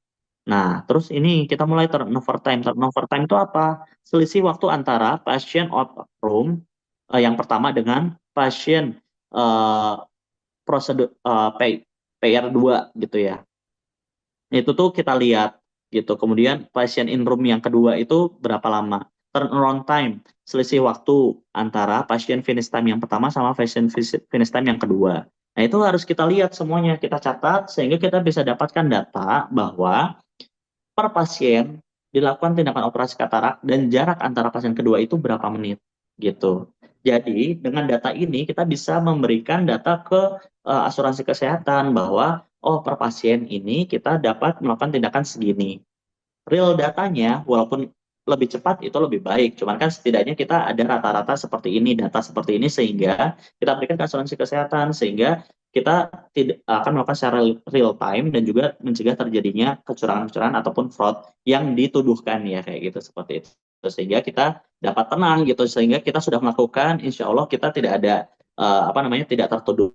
B: Nah, terus ini kita mulai turnover time. Turnover time itu apa? Selisih waktu antara pasien out of room yang pertama dengan pasien eh, prosedur PR2 gitu ya. Itu tuh kita lihat gitu. Kemudian pasien in room yang kedua itu berapa lama? Turnaround time, selisih waktu antara pasien finish time yang pertama sama pasien finish time yang kedua. Nah, itu harus kita lihat semuanya, kita catat sehingga kita bisa dapatkan data bahwa per pasien dilakukan tindakan operasi katarak dan jarak antara pasien kedua itu berapa menit gitu. Jadi dengan data ini kita bisa memberikan data ke asuransi kesehatan bahwa oh per pasien ini kita dapat melakukan tindakan segini. Real datanya walaupun lebih cepat itu lebih baik. Cuman kan setidaknya kita ada rata-rata seperti ini, data seperti ini sehingga kita berikan ke asuransi kesehatan sehingga kita tidak akan melakukan secara real time dan juga mencegah terjadinya kecurangan-kecurangan ataupun fraud yang dituduhkan ya kayak gitu seperti itu. Sehingga kita dapat tenang gitu sehingga kita sudah melakukan insya Allah kita tidak ada apa namanya tidak tertuduh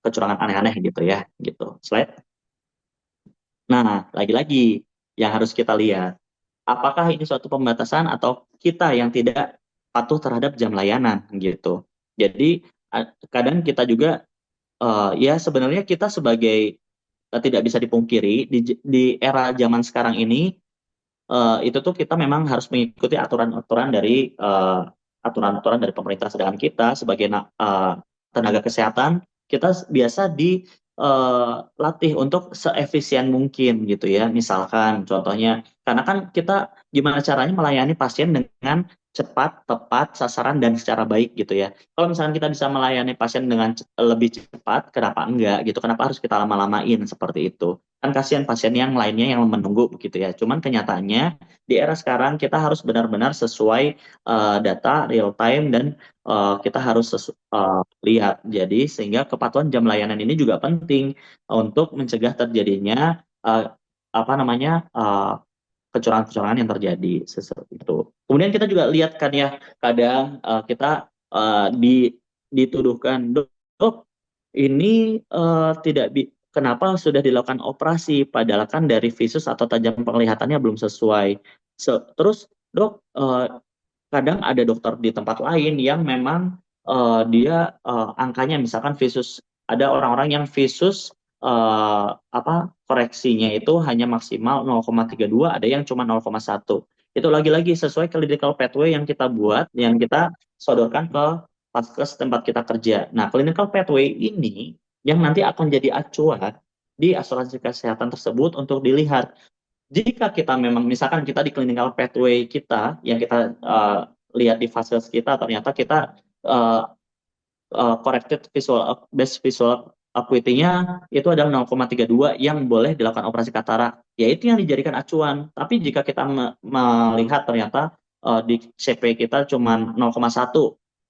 B: kecurangan aneh-aneh gitu ya gitu. Slide. Nah, lagi-lagi yang harus kita lihat, apakah ini suatu pembatasan atau kita yang tidak patuh terhadap jam layanan gitu. Jadi kadang kita juga ya sebenarnya kita sebagai tidak bisa dipungkiri di era zaman sekarang ini itu tuh kita memang harus mengikuti aturan-aturan dari aturan-aturan dari pemerintah. Sedangkan kita sebagai tenaga kesehatan kita biasa dilatih untuk seefisien mungkin gitu ya. Misalkan contohnya karena kan kita gimana caranya melayani pasien dengan cepat, tepat, sasaran dan secara baik gitu ya. Kalau misalkan kita bisa melayani pasien dengan lebih cepat, kenapa enggak gitu? Kenapa harus kita lama-lamain seperti itu? Kan kasihan pasien yang lainnya yang menunggu begitu ya. Cuman kenyataannya di era sekarang kita harus benar-benar sesuai data real time dan kita harus lihat. Jadi sehingga kepatuhan jam layanan ini juga penting untuk mencegah terjadinya apa namanya kecurangan-kecurangan yang terjadi seperti itu. Kemudian kita juga lihat kan ya, kadang kita dituduhkan, dok, ini tidak kenapa sudah dilakukan operasi, padahal kan dari visus atau tajam penglihatannya belum sesuai. Terus dok, kadang ada dokter di tempat lain yang memang dia angkanya misalkan visus, ada orang-orang yang visus koreksinya itu hanya maksimal 0,32, ada yang cuma 0,1. Itu lagi-lagi sesuai clinical pathway yang kita buat, yang kita sodorkan ke vaskes tempat kita kerja. Nah, clinical pathway ini yang nanti akan jadi acuan di asuransi kesehatan tersebut untuk dilihat. Jika kita memang misalkan kita di clinical pathway kita yang kita lihat di vaskes kita, ternyata kita uh, corrected visual best visual acuity-nya itu adalah 0,32 yang boleh dilakukan operasi katarak, yaitu yang dijadikan acuan. Tapi jika kita melihat ternyata di CP kita cuma 0,1,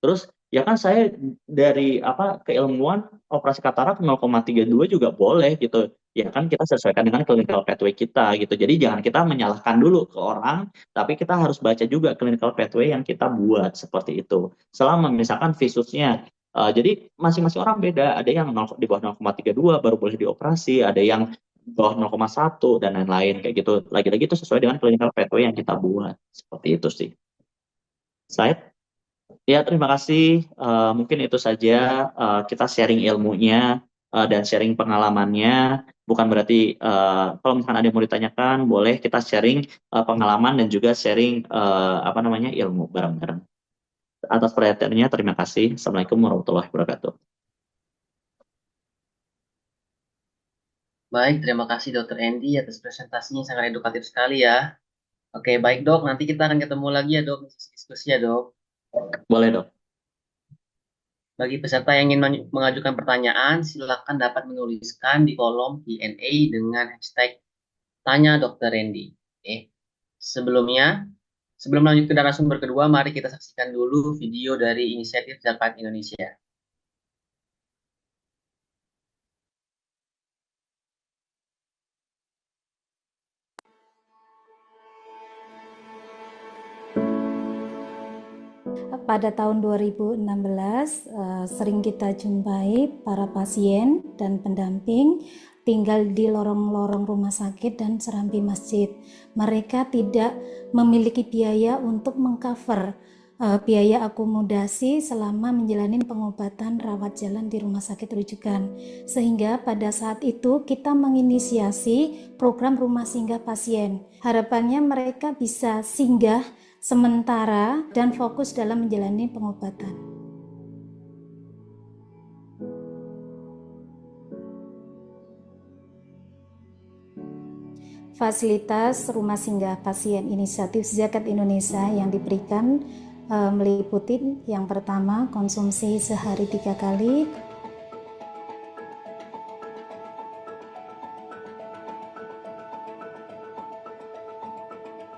B: terus ya kan saya dari keilmuan operasi katarak 0,32 juga boleh gitu. Ya kan kita sesuaikan dengan clinical pathway kita gitu. Jadi jangan kita menyalahkan dulu ke orang, tapi kita harus baca juga clinical pathway yang kita buat seperti itu. Selama misalkan visusnya jadi masing-masing orang beda, ada yang di bawah 0,32 baru boleh dioperasi, ada yang di bawah 0,1 dan lain-lain kayak gitu. Lagi-lagi itu sesuai dengan clinical pathway yang kita buat. Seperti itu sih. Slide. Ya, terima kasih. Mungkin itu saja kita sharing ilmunya dan sharing pengalamannya. Bukan berarti kalau misalkan ada yang mau ditanyakan, boleh kita sharing pengalaman dan juga sharing ilmu bareng-bareng. Atas perhatiannya, terima kasih. Assalamualaikum warahmatullahi wabarakatuh.
A: Baik, terima kasih Dokter Andy atas presentasinya sangat edukatif sekali ya. Oke, baik dok, nanti kita akan ketemu lagi ya dok, diskusi ya dok.
B: Boleh dok.
A: Bagi peserta yang ingin mengajukan pertanyaan, silakan dapat menuliskan di kolom Q&A dengan hashtag Tanya Dokter Randy. Oke. Sebelum lanjut ke narasumber kedua, mari kita saksikan dulu video dari inisiatif Zakat Indonesia.
C: Pada tahun 2016 sering kita jumpai para pasien dan pendamping tinggal di lorong-lorong rumah sakit dan serambi masjid. Mereka tidak memiliki biaya untuk mengcover biaya akomodasi selama menjalani pengobatan rawat jalan di rumah sakit rujukan. Sehingga pada saat itu kita menginisiasi program rumah singgah pasien. Harapannya mereka bisa singgah sementara dan fokus dalam menjalani pengobatan. Fasilitas rumah singgah pasien inisiatif Zakat Indonesia yang diberikan meliputi yang pertama konsumsi sehari 3 kali,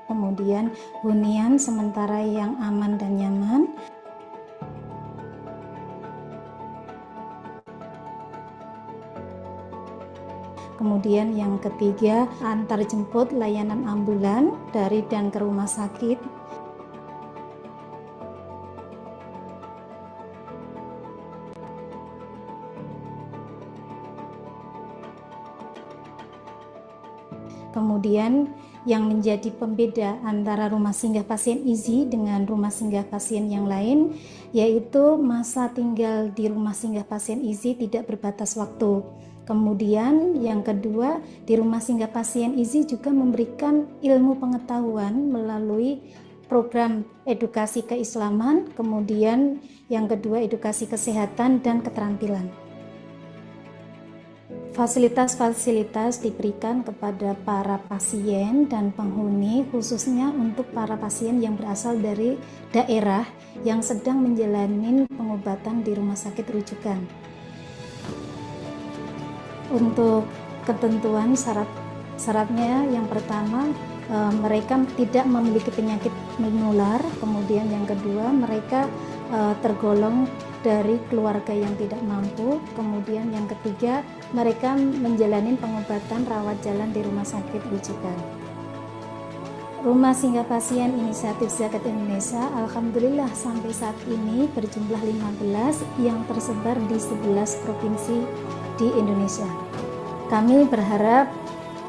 C: kemudian hunian sementara yang aman dan nyaman, kemudian yang ketiga antar jemput layanan ambulan dari dan ke rumah sakit, kemudian yang menjadi pembeda antara rumah singgah pasien IZI dengan rumah singgah pasien yang lain yaitu masa tinggal di rumah singgah pasien IZI tidak berbatas waktu. Kemudian yang kedua, di rumah singgah pasien IZI juga memberikan ilmu pengetahuan melalui program edukasi keislaman, kemudian yang kedua edukasi kesehatan dan keterampilan. Fasilitas-fasilitas diberikan kepada para pasien dan penghuni, khususnya untuk para pasien yang berasal dari daerah yang sedang menjalani pengobatan di rumah sakit rujukan. Untuk ketentuan syaratnya yang pertama, mereka tidak memiliki penyakit menular, kemudian yang kedua mereka tergolong dari keluarga yang tidak mampu. Kemudian yang ketiga, mereka menjalani pengobatan rawat jalan di rumah sakit rujukan. Rumah singgah pasien inisiatif Zakat Indonesia alhamdulillah sampai saat ini berjumlah 15 yang tersebar di 11 provinsi di Indonesia. Kami berharap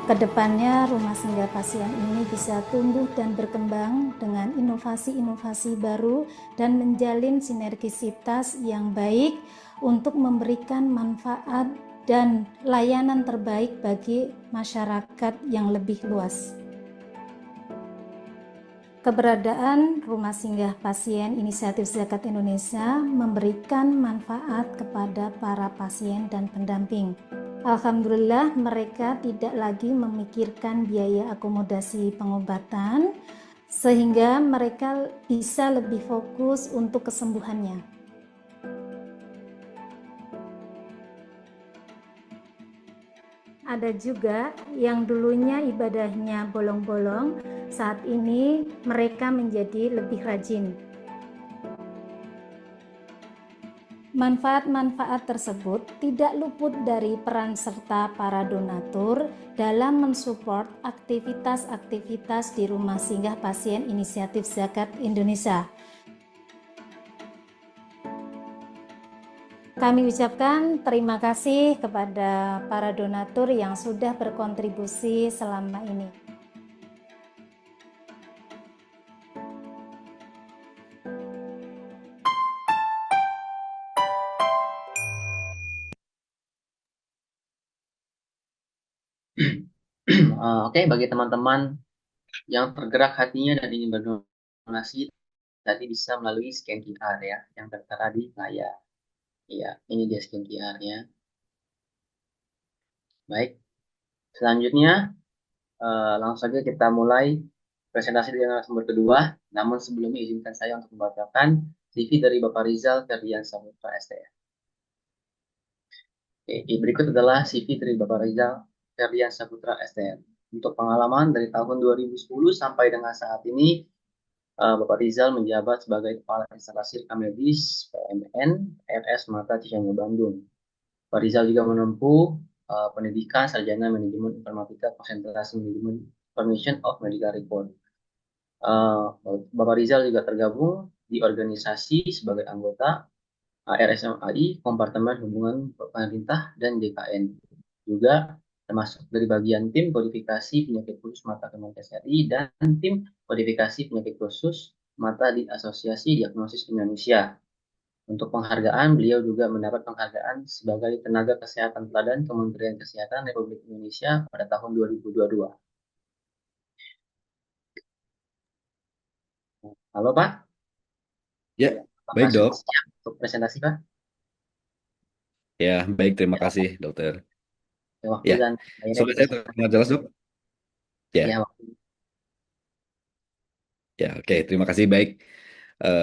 C: kedepannya rumah singgah pasien ini bisa tumbuh dan berkembang dengan inovasi-inovasi baru dan menjalin sinergisitas yang baik untuk memberikan manfaat dan layanan terbaik bagi masyarakat yang lebih luas. Keberadaan Rumah Singgah Pasien Inisiatif Zakat Indonesia memberikan manfaat kepada para pasien dan pendamping. Alhamdulillah mereka tidak lagi memikirkan biaya akomodasi pengobatan sehingga mereka bisa lebih fokus untuk kesembuhannya. Ada juga yang dulunya ibadahnya bolong-bolong, saat ini mereka menjadi lebih rajin. Manfaat-manfaat tersebut tidak luput dari peran serta para donatur dalam mensupport aktivitas-aktivitas di Rumah Singgah Pasien Inisiatif Zakat Indonesia. Kami ucapkan terima kasih kepada para donatur yang sudah berkontribusi selama ini.
A: Oke, bagi teman-teman yang tergerak hatinya dan ingin berdonasi, tadi bisa melalui scan QR ya, yang tertera di layar. Iya, ini dia scan QR-nya. Baik, selanjutnya langsung saja kita mulai presentasi dengan narasumber kedua. Namun sebelumnya izinkan saya untuk membacakan CV dari Bapak Rizal Ferdian Saputra STM. Oke, berikut adalah CV dari Bapak Rizal Ferdian Saputra STM. Untuk pengalaman dari tahun 2010 sampai dengan saat ini, Bapak Rizal menjabat sebagai Kepala Instalasi Rekam Medis PMN RS Mata Cijango Bandung. Pak Rizal juga menempuh pendidikan sarjana manajemen informatika konsentrasi manajemen information of medical record. Bapak Rizal juga tergabung di organisasi sebagai anggota RSMAI Kompartemen Hubungan Pemerintah dan DKN. Juga termasuk dari bagian tim kodifikasi penyakit khusus mata Kemenkes RI dan tim kodifikasi penyakit khusus mata di Asosiasi Diagnosis Indonesia. Untuk penghargaan, beliau juga mendapat penghargaan sebagai tenaga kesehatan teladan Kementerian Kesehatan Republik Indonesia pada tahun 2022. Halo Pak.
D: Ya, baik
A: Apakah
D: dok.
A: sudah siap untuk presentasi Pak?
D: Ya, baik. Terima kasih dokter.
A: Waktu
D: Ya,
A: dan akhirnya
D: suara saya
A: dipersilakan.
D: terdengar jelas dok? Ya,
A: Ya,
D: ya, oke. Terima kasih. Baik.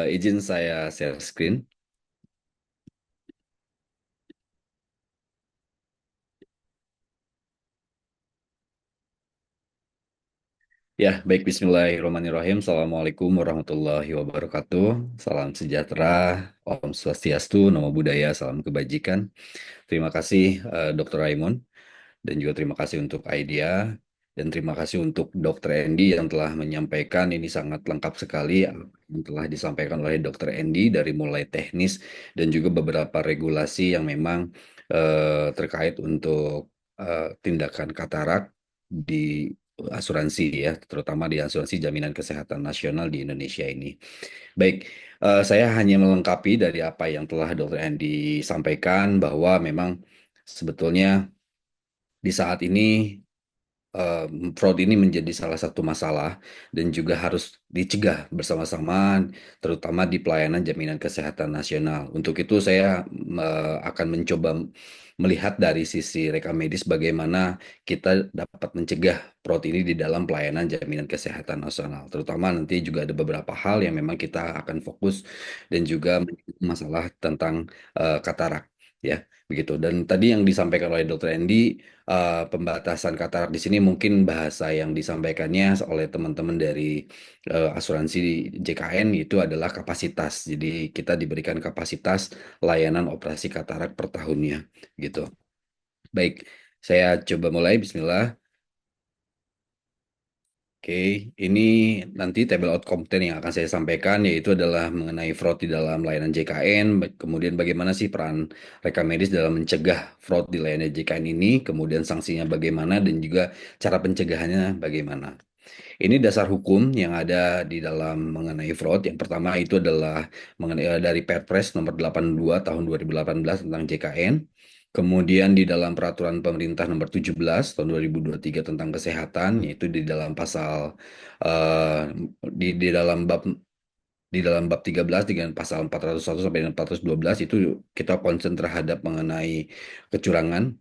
D: Izin saya share screen. Ya, baik. Bismillahirrahmanirrahim. Assalamualaikum warahmatullahi wabarakatuh. Salam sejahtera, Om Swastiastu, Namo Buddhaya, salam kebajikan. Terima kasih Dr. Raymond. Dan juga terima kasih untuk Idea. Dan terima kasih untuk Dr. Endi yang telah menyampaikan ini sangat lengkap sekali yang telah disampaikan oleh Dr. Endi dari mulai teknis dan juga beberapa regulasi yang memang terkait untuk tindakan katarak di asuransi ya, terutama di asuransi jaminan kesehatan nasional di Indonesia ini. Baik, saya hanya melengkapi dari apa yang telah Dr. Endi sampaikan bahwa memang sebetulnya di saat ini fraud ini menjadi salah satu masalah dan juga harus dicegah bersama-sama, terutama di pelayanan jaminan kesehatan nasional. Untuk itu saya akan mencoba melihat dari sisi rekam medis bagaimana kita dapat mencegah fraud ini di dalam pelayanan jaminan kesehatan nasional. Terutama nanti juga ada beberapa hal yang memang kita akan fokus dan juga masalah tentang katarak. ya begitu. Dan tadi yang disampaikan oleh Dr. Andy, pembatasan katarak di sini mungkin bahasa yang disampaikannya oleh teman-teman dari asuransi JKN itu adalah kapasitas. Jadi kita diberikan kapasitas layanan operasi katarak per tahunnya gitu. Baik, saya coba mulai. Bismillah. Oke, ini nanti table outcome 10 yang akan saya sampaikan yaitu adalah mengenai fraud di dalam layanan JKN, kemudian bagaimana sih peran rekam medis dalam mencegah fraud di layanan JKN ini, kemudian sanksinya bagaimana dan juga cara pencegahannya bagaimana. Ini dasar hukum yang ada di dalam mengenai fraud. Yang pertama itu adalah mengenai dari Perpres nomor 82 tahun 2018 tentang JKN. Kemudian di dalam peraturan pemerintah nomor 17 tahun 2023 tentang kesehatan, yaitu di dalam pasal eh, di dalam bab 13 dengan pasal 401 sampai 412 itu kita concern terhadap mengenai kecurangan.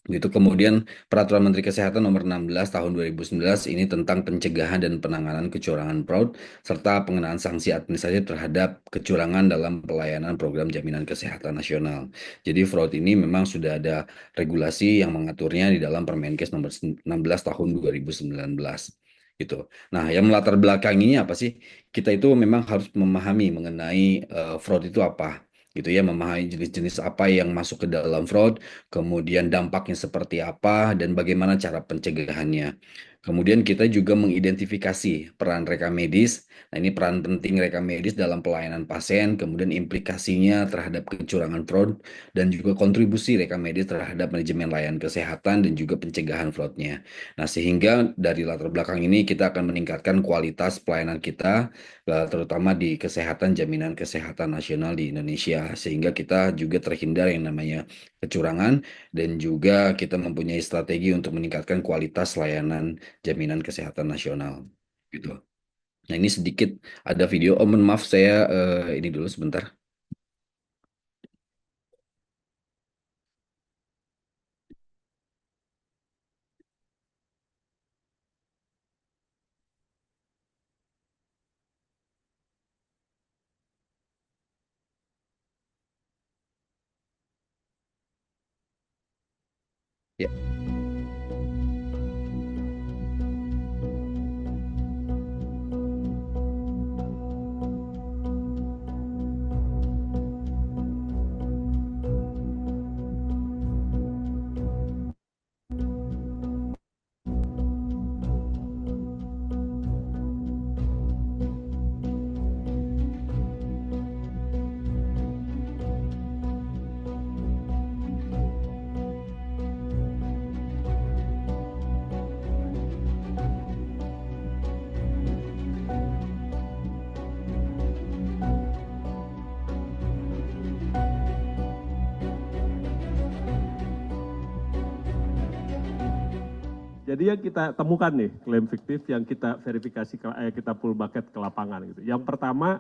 D: Gitu. Kemudian Peraturan Menteri Kesehatan Nomor 16 Tahun 2019 ini tentang pencegahan dan penanganan kecurangan fraud serta pengenaan sanksi administratif terhadap kecurangan dalam pelayanan program jaminan kesehatan nasional. Jadi fraud ini memang sudah ada regulasi yang mengaturnya di dalam Permenkes Nomor 16 Tahun 2019. Gitu. Nah, yang melatar belakanginya apa sih? Kita itu memang harus memahami mengenai fraud itu apa, gitu ya, memahami jenis-jenis apa yang masuk ke dalam fraud, kemudian dampaknya seperti apa, dan bagaimana cara pencegahannya. Kemudian kita juga mengidentifikasi peran rekam medis. Nah, ini peran penting rekam medis dalam pelayanan pasien, kemudian implikasinya terhadap kecurangan fraud, dan juga kontribusi rekam medis terhadap manajemen layanan kesehatan dan juga pencegahan fraudnya. Nah, sehingga dari latar belakang ini kita akan meningkatkan kualitas pelayanan kita, terutama di kesehatan jaminan kesehatan nasional di Indonesia, sehingga kita juga terhindar yang namanya kecurangan dan juga kita mempunyai strategi untuk meningkatkan kualitas layanan jaminan kesehatan nasional gitu. Nah, ini sedikit ada video. Oh, mohon maaf saya ini dulu sebentar. Ya.
E: Jadi yang kita temukan nih klaim fiktif yang kita verifikasi, kita pull bucket ke lapangan gitu. Yang pertama,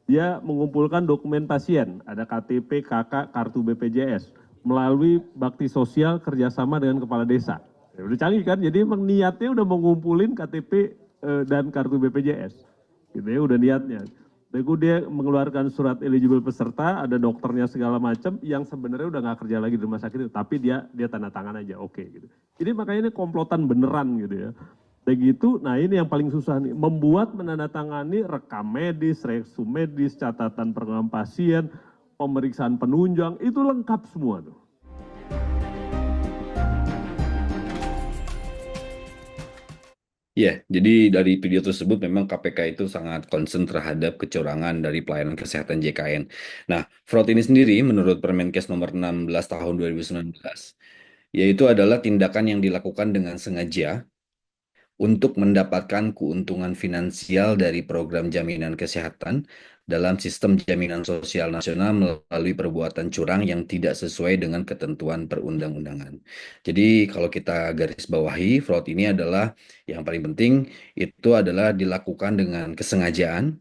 E: dia mengumpulkan dokumen pasien, ada KTP, KK, kartu BPJS, melalui bakti sosial kerjasama dengan kepala desa. Ya, udah canggih kan, jadi emang niatnya udah mengumpulin KTP dan kartu BPJS. Gitu ya, udah niatnya. Lalu dia mengeluarkan surat eligible peserta, ada dokternya segala macam, yang sebenarnya udah nggak kerja lagi di rumah sakit itu, tapi dia tanda tangan aja, oke gitu. Jadi makanya ini komplotan beneran gitu ya. Begitu, nah ini yang paling susah nih, membuat menandatangani rekam medis, reksum medis, catatan perkembangan pasien, pemeriksaan penunjang, itu lengkap semua tuh.
D: Ya, jadi dari video tersebut memang KPK itu sangat concern terhadap kecurangan dari pelayanan kesehatan JKN. Nah, fraud ini sendiri menurut Permenkes nomor 16 tahun 2019, yaitu adalah tindakan yang dilakukan dengan sengaja untuk mendapatkan keuntungan finansial dari program jaminan kesehatan dalam sistem jaminan sosial nasional melalui perbuatan curang yang tidak sesuai dengan ketentuan perundang-undangan. Jadi kalau kita garis bawahi, fraud ini adalah yang paling penting itu adalah dilakukan dengan kesengajaan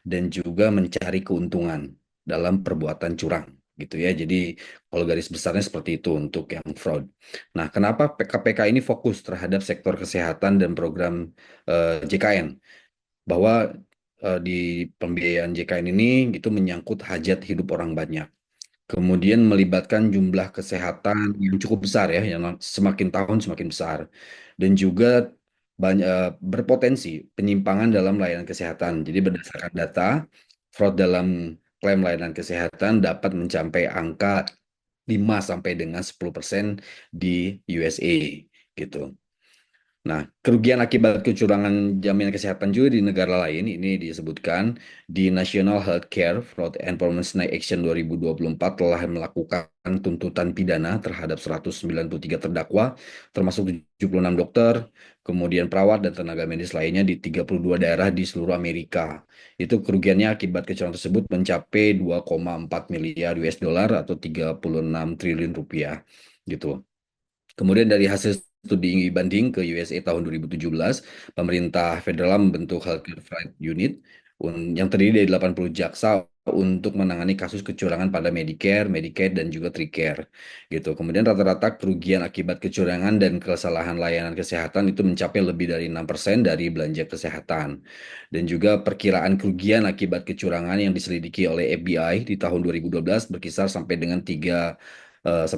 D: dan juga mencari keuntungan dalam perbuatan curang gitu ya. Jadi kalau garis besarnya seperti itu untuk yang fraud. Nah, kenapa KPK ini fokus terhadap sektor kesehatan dan program JKN? Bahwa di pembiayaan JKN ini itu menyangkut hajat hidup orang banyak. kemudian melibatkan jumlah kesehatan yang cukup besar ya, yang semakin tahun semakin besar, dan juga banyak berpotensi penyimpangan dalam layanan kesehatan. Jadi berdasarkan data, fraud dalam klaim layanan kesehatan dapat mencapai angka 5 sampai dengan 10% di USA gitu. Nah, kerugian akibat kecurangan jaminan kesehatan juga di negara lain ini disebutkan di National Healthcare Fraud Enforcement Action 2024 telah melakukan tuntutan pidana terhadap 193 terdakwa, termasuk 76 dokter, kemudian perawat dan tenaga medis lainnya di 32 daerah di seluruh Amerika. Itu kerugiannya akibat kecurangan tersebut mencapai 2,4 miliar US dollar atau 36 triliun rupiah gitu. Kemudian dari hasil studi banding ke USA tahun 2017, pemerintah federal membentuk Healthcare Fraud Unit yang terdiri dari 80 jaksa untuk menangani kasus kecurangan pada Medicare, Medicaid, dan juga TRICARE. Gitu. Kemudian rata-rata kerugian akibat kecurangan dan kesalahan layanan kesehatan itu mencapai lebih dari 6% dari belanja kesehatan. Dan juga perkiraan kerugian akibat kecurangan yang diselidiki oleh FBI di tahun 2012 berkisar sampai dengan 10%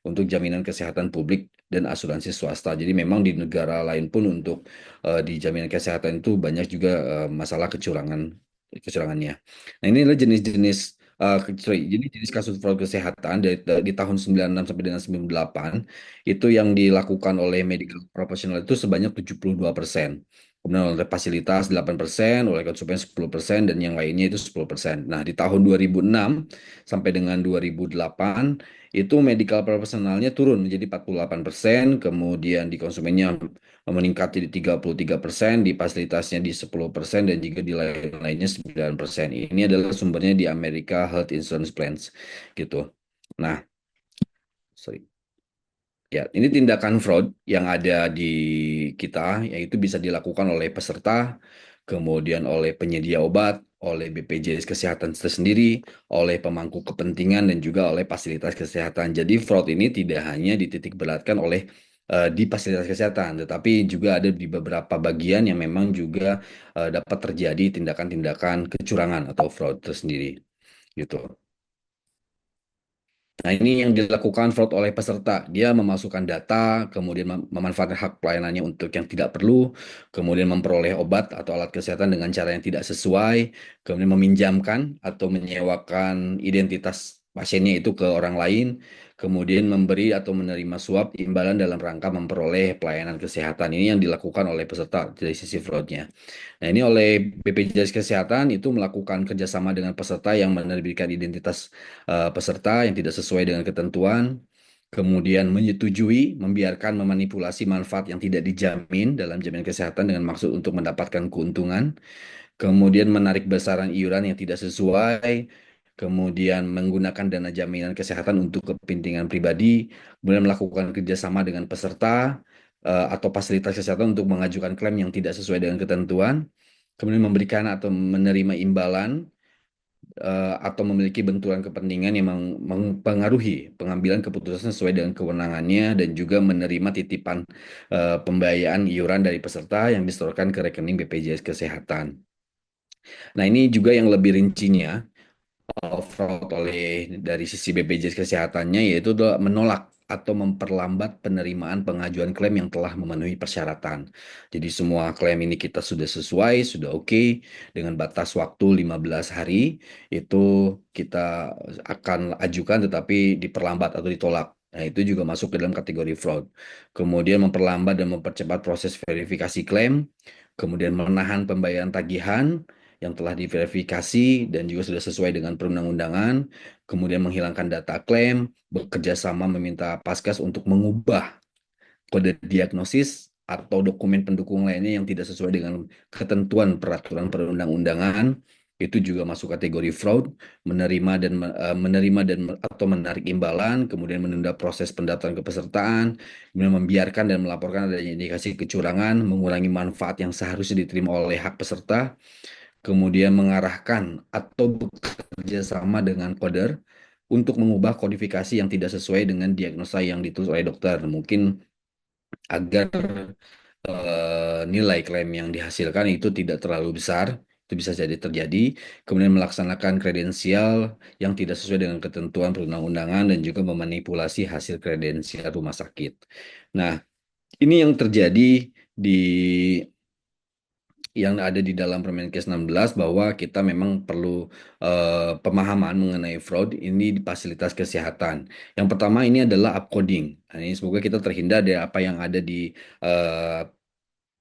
D: untuk jaminan kesehatan publik dan asuransi swasta. Jadi memang di negara lain pun untuk di jaminan kesehatan itu banyak juga masalah kecurangannya. Nah, ini adalah jenis-jenis jenis kasus fraud kesehatan di tahun 96 sampai dengan 98 itu yang dilakukan oleh medical professional itu sebanyak 72%. Kemudian oleh fasilitas 8%, oleh konsumen 10%, dan yang lainnya itu 10%. Nah, di tahun 2006 sampai dengan 2008 itu medical profesionalnya turun menjadi 48%, kemudian di konsumennya meningkat jadi 33%, di fasilitasnya di 10%, dan juga di lain-lainnya 9%. Ini adalah sumbernya di Amerika Health Insurance Plans gitu. Nah, sorry. Ya, ini tindakan fraud yang ada di kita, yaitu bisa dilakukan oleh peserta, kemudian oleh penyedia obat, oleh BPJS Kesehatan tersendiri, oleh pemangku kepentingan, dan juga oleh fasilitas kesehatan. Jadi fraud ini tidak hanya dititik beratkan oleh di fasilitas kesehatan, tetapi juga ada di beberapa bagian yang memang juga dapat terjadi tindakan-tindakan kecurangan atau fraud tersendiri, gitu. Nah, ini yang dilakukan fraud oleh peserta. Dia memasukkan data, kemudian memanfaatkan hak pelayanannya untuk yang tidak perlu, kemudian memperoleh obat atau alat kesehatan dengan cara yang tidak sesuai, kemudian meminjamkan atau menyewakan identitas pasiennya itu ke orang lain, kemudian memberi atau menerima suap imbalan dalam rangka memperoleh pelayanan kesehatan. Ini yang dilakukan oleh peserta dari sisi fraudnya. Nah, ini oleh BPJS Kesehatan itu melakukan kerjasama dengan peserta yang menerbitkan identitas peserta yang tidak sesuai dengan ketentuan, kemudian menyetujui, membiarkan memanipulasi manfaat yang tidak dijamin dalam jaminan kesehatan dengan maksud untuk mendapatkan keuntungan, kemudian menarik besaran iuran yang tidak sesuai, kemudian menggunakan dana jaminan kesehatan untuk kepentingan pribadi, kemudian melakukan kerjasama dengan peserta atau fasilitas kesehatan untuk mengajukan klaim yang tidak sesuai dengan ketentuan, kemudian memberikan atau menerima imbalan atau memiliki benturan kepentingan yang mempengaruhi pengambilan keputusan sesuai dengan kewenangannya dan juga menerima titipan pembiayaan iuran dari peserta yang disetorkan ke rekening BPJS Kesehatan. Nah, ini juga yang lebih rincinya fraud oleh dari sisi BPJS Kesehatannya yaitu adalah menolak atau memperlambat penerimaan pengajuan klaim yang telah memenuhi persyaratan. Jadi semua klaim ini kita sudah sesuai, sudah oke dengan batas waktu 15 hari itu kita akan ajukan tetapi diperlambat atau ditolak. Nah, itu juga masuk ke dalam kategori fraud. Kemudian memperlambat dan mempercepat proses verifikasi klaim, kemudian menahan pembayaran tagihan yang telah diverifikasi dan juga sudah sesuai dengan perundang-undangan, kemudian menghilangkan data klaim, bekerja sama meminta Paskas untuk mengubah kode diagnosis atau dokumen pendukung lainnya yang tidak sesuai dengan ketentuan peraturan perundang-undangan, itu juga masuk kategori fraud, menerima dan atau menarik imbalan, kemudian menunda proses pendaftaran kepesertaan, kemudian membiarkan dan melaporkan adanya indikasi kecurangan, mengurangi manfaat yang seharusnya diterima oleh hak peserta, kemudian mengarahkan atau bekerja sama dengan coder untuk mengubah kodifikasi yang tidak sesuai dengan diagnosa yang ditulis oleh dokter. Mungkin agar nilai klaim yang dihasilkan itu tidak terlalu besar, itu itu bisa jadi terjadi, kemudian melaksanakan kredensial yang tidak sesuai dengan ketentuan perundang-undangan dan juga memanipulasi hasil kredensial rumah sakit. Nah, ini yang terjadi di yang ada di dalam Permenkes 16 bahwa kita memang perlu pemahaman mengenai fraud ini di fasilitas kesehatan. Yang pertama ini adalah upcoding. Nah, ini semoga kita terhindar dari apa yang ada di eh,